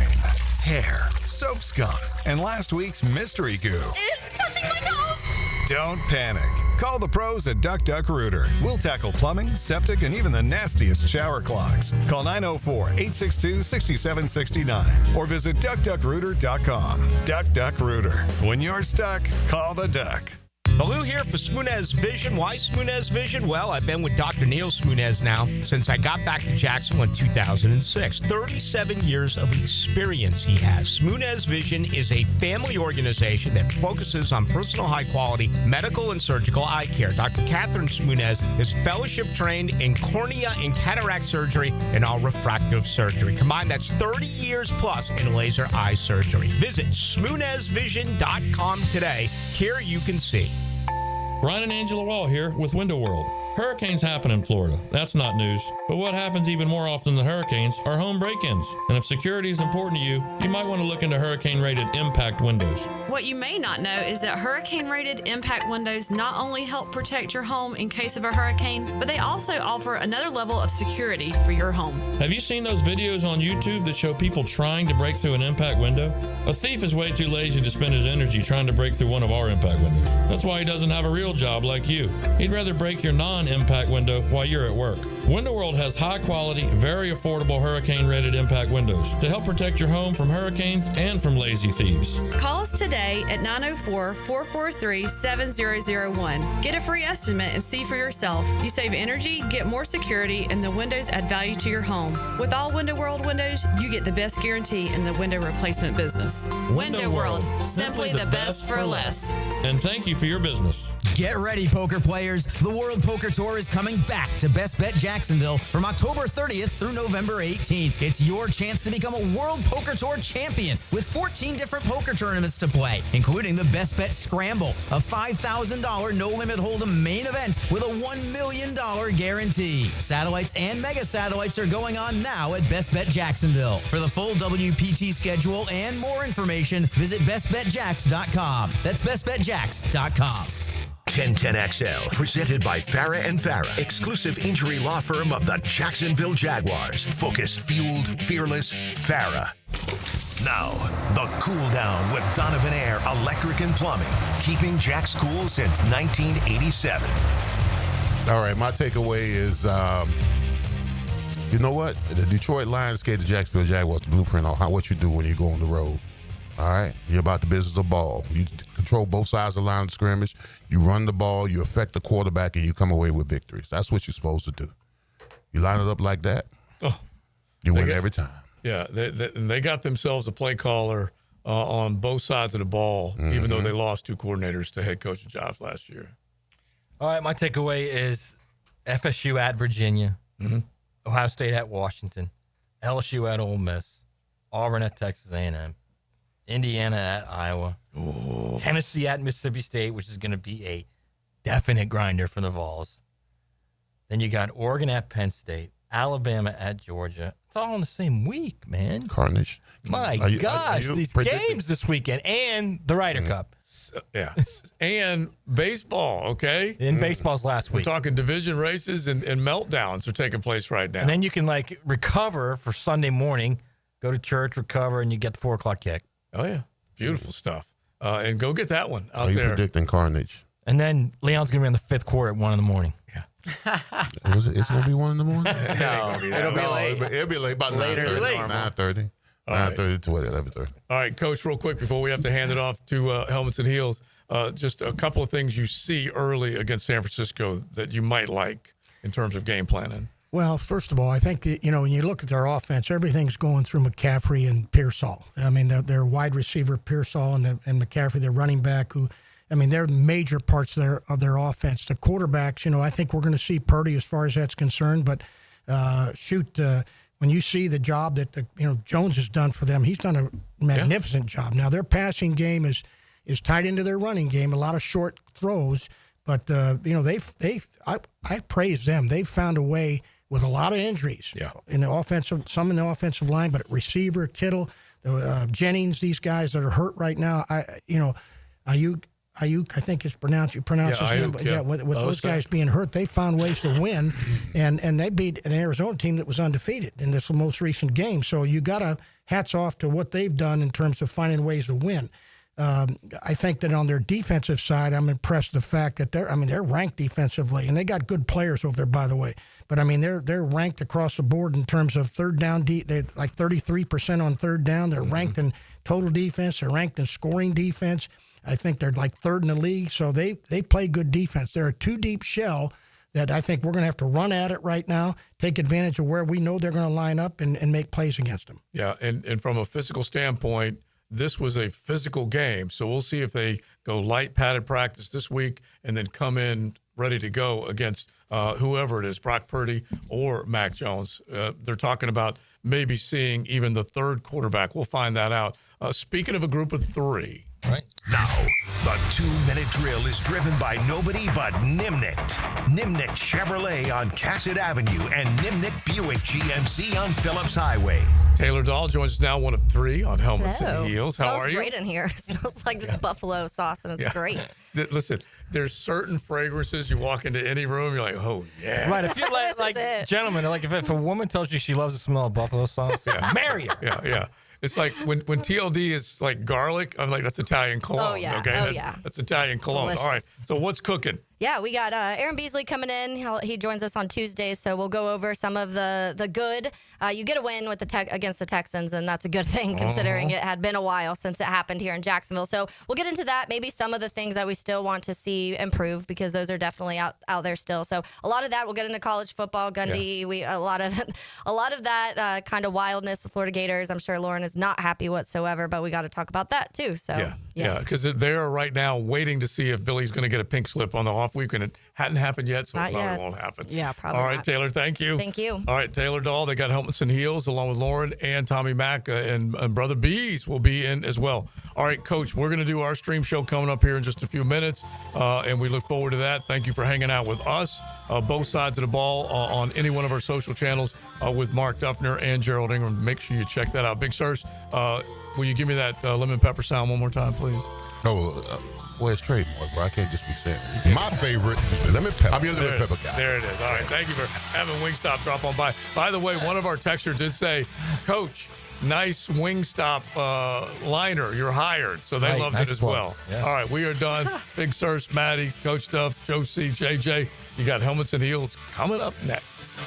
Hair, soap scum, and last week's mystery goo. It's touching my toes! Don't panic. Call the pros at Duck Duck Rooter. We'll tackle plumbing, septic, and even the nastiest shower clogs. Call 904-862-6769 or visit duckduckrooter.com. Duck Duck Rooter. When you're stuck, call the duck. Baloo here for Smoonez Vision. Why Smoonez Vision? Well, I've been with Dr. Neil Smoonez now since I got back to Jacksonville in 2006. 37 years of experience he has. Smoonez Vision is a family organization that focuses on personal high-quality medical and surgical eye care. Dr. Catherine Smoonez is fellowship trained in cornea and cataract surgery and all refractive surgery. Combined, that's 30 years plus in laser eye surgery. Visit SmoonezVision.com today. Here you can see. Brian and Angela Wall here with Window World. Hurricanes happen in Florida. That's not news. But what happens even more often than hurricanes are home break-ins. And if security is important to you, you might want to look into hurricane-rated impact windows. What you may not know is that hurricane-rated impact windows not only help protect your home in case of a hurricane, but they also offer another level of security for your home. Have you seen those videos on YouTube that show people trying to break through an impact window? A thief is way too lazy to spend his energy trying to break through one of our impact windows. That's why he doesn't have a real job like you. He'd rather break your non-impact window while you're at work. Window World has high-quality, very affordable hurricane-rated impact windows to help protect your home from hurricanes and from lazy thieves. Call us today at 904-443-7001. Get a free estimate and see for yourself. You save energy, get more security, and the windows add value to your home. With all Window World windows, you get the best guarantee in the window replacement business. Window World, simply the best for less. And thank you for your business. Get ready, poker players. The World Poker Tour is coming back to Best Bet Jacksonville from October 30th through November 18th. It's your chance to become a World Poker Tour champion with 14 different poker tournaments to play, including the Best Bet Scramble, a $5,000 no-limit hold'em main event with a $1 million guarantee. Satellites and mega satellites are going on now at Best Bet Jacksonville. For the full WPT schedule and more information, visit bestbetjacks.com. That's bestbetjacks.com. 1010XL, presented by Farah and Farah, exclusive injury law firm of the Jacksonville Jaguars. Focused, fueled, fearless, Farah. Now, the cool down with Donovan Air Electric and Plumbing, keeping Jack's cool since 1987. All right, my takeaway is, you know what? The Detroit Lions gave the Jacksonville Jaguars the blueprint on what you do when you go on the road. All right? You're about the business of ball. You control both sides of the line of scrimmage. You run the ball, you affect the quarterback, and you come away with victories. That's what you're supposed to do. You line it up like that, you win every time. Yeah, they got themselves a play caller on both sides of the ball, even though they lost two coordinators to head coaching jobs last year. All right, my takeaway is FSU at Virginia, Ohio State at Washington, LSU at Ole Miss, Auburn at Texas A&M, Indiana at Iowa, Tennessee at Mississippi State, which is going to be a definite grinder for the Vols. Then you got Oregon at Penn State, Alabama at Georgia. It's all in the same week, man. Carnage. My gosh, these games this weekend and the Ryder Cup. Yeah. And baseball, okay? And baseball's last week. We're talking division races and meltdowns are taking place right now. And then you can, recover for Sunday morning, go to church, recover, and you get the 4 o'clock kick. Oh, yeah. Beautiful stuff. And go get that one out Are you there. predicting carnage? And then Leon's going to be in the 5th quarter at 1 in the morning. Yeah. It's going to be 1 in the morning? No, it'll be late. It'll be late, about 9:30. 9:30 to 11:30. All right, Coach, real quick before we have to hand it off to Helmets and Heels, just a couple of things you see early against San Francisco that you might like in terms of game planning. Well, first of all, I think that, when you look at their offense, everything's going through McCaffrey and Pearsall. I mean, their wide receiver Pearsall and McCaffrey, their running back, they're major parts of their offense. The quarterbacks, I think we're going to see Purdy as far as that's concerned. But when you see the job that Jones has done for them, he's done a magnificent job. Now their passing game is tied into their running game, a lot of short throws. But I praise them. They've found a way with a lot of injuries in the offensive line, but receiver, Kittle, Jennings, these guys that are hurt right now. Ayuk, I think it's pronounced. You pronounce his name, with those guys being hurt, they found ways to win, and they beat an Arizona team that was undefeated in this most recent game. So you got to hats off to what they've done in terms of finding ways to win. I think that on their defensive side, I'm impressed with the fact that they're ranked defensively, and they got good players over there, by the way. But they're ranked across the board in terms of third down. They're like 33% on third down. They're ranked in total defense. They're ranked in scoring defense. I think they're like third in the league. So they play good defense. They're a too deep shell that I think we're going to have to run at it right now, take advantage of where we know they're going to line up and make plays against them. Yeah, and from a physical standpoint, this was a physical game. So we'll see if they go light padded practice this week and then come in ready to go against whoever it is, Brock Purdy or Mac Jones. They're talking about maybe seeing even the third quarterback. We'll find that out. Speaking of a group of three. Right. Now, the 2-minute drill is driven by nobody but Nimnicht. Nimnicht Chevrolet on Cassett Avenue and Nimnicht Buick GMC on Phillips Highway. Taylor Dahl joins us now, one of three on Helmets and Heels. How are you? It smells great in here. It smells like just buffalo sauce, and it's great. Listen, there's certain fragrances you walk into any room, you're like, oh, yeah. Right. If you're like gentlemen, if a woman tells you she loves the smell of buffalo sauce, marry her. Yeah. It's like when TLD is like garlic, I'm like, that's Italian cologne. Oh, yeah. Okay? Oh, That's Italian cologne. Delicious. All right. So what's cooking? Yeah, we got Aaron Beasley coming in. He joins us on Tuesdays, so we'll go over some of the good. You get a win with against the Texans, and that's a good thing considering it had been a while since it happened here in Jacksonville. So we'll get into that. Maybe some of the things that we still want to see improve because those are definitely out there still. So a lot of that. We'll get into college football, Gundy. Yeah. A lot of that kind of wildness. The Florida Gators. I'm sure Lauren is not happy whatsoever, but we got to talk about that too. So yeah, because they're right now waiting to see if Billy's going to get a pink slip on the off week, and it hadn't happened yet, so it probably won't happen. Yeah, probably. All right, not. Taylor, thank you. Thank you. All right, Taylor Dahl, they got helmets and heels along with Lauren and Tommy Mack, and Brother Bees will be in as well. All right, Coach, we're going to do our stream show coming up here in just a few minutes, and we look forward to that. Thank you for hanging out with us, both sides of the ball on any one of our social channels with Mark Duffner and Gerald Ingram. Make sure you check that out. Big Sirs, will you give me that lemon pepper sound one more time, please? Oh, well, it's trademark, bro. I can't just be saying it. My favorite is the lemon pepper. I'm your lemon pepper guy. There it is. All right. Thank you for having Wingstop drop on by. By the way, one of our texters did say, Coach, nice Wingstop liner. You're hired. So they loved it as well. Yeah. All right. We are done. Big Sirs, Maddie, Coach Duff, Joe C, JJ. You got helmets and heels coming up next.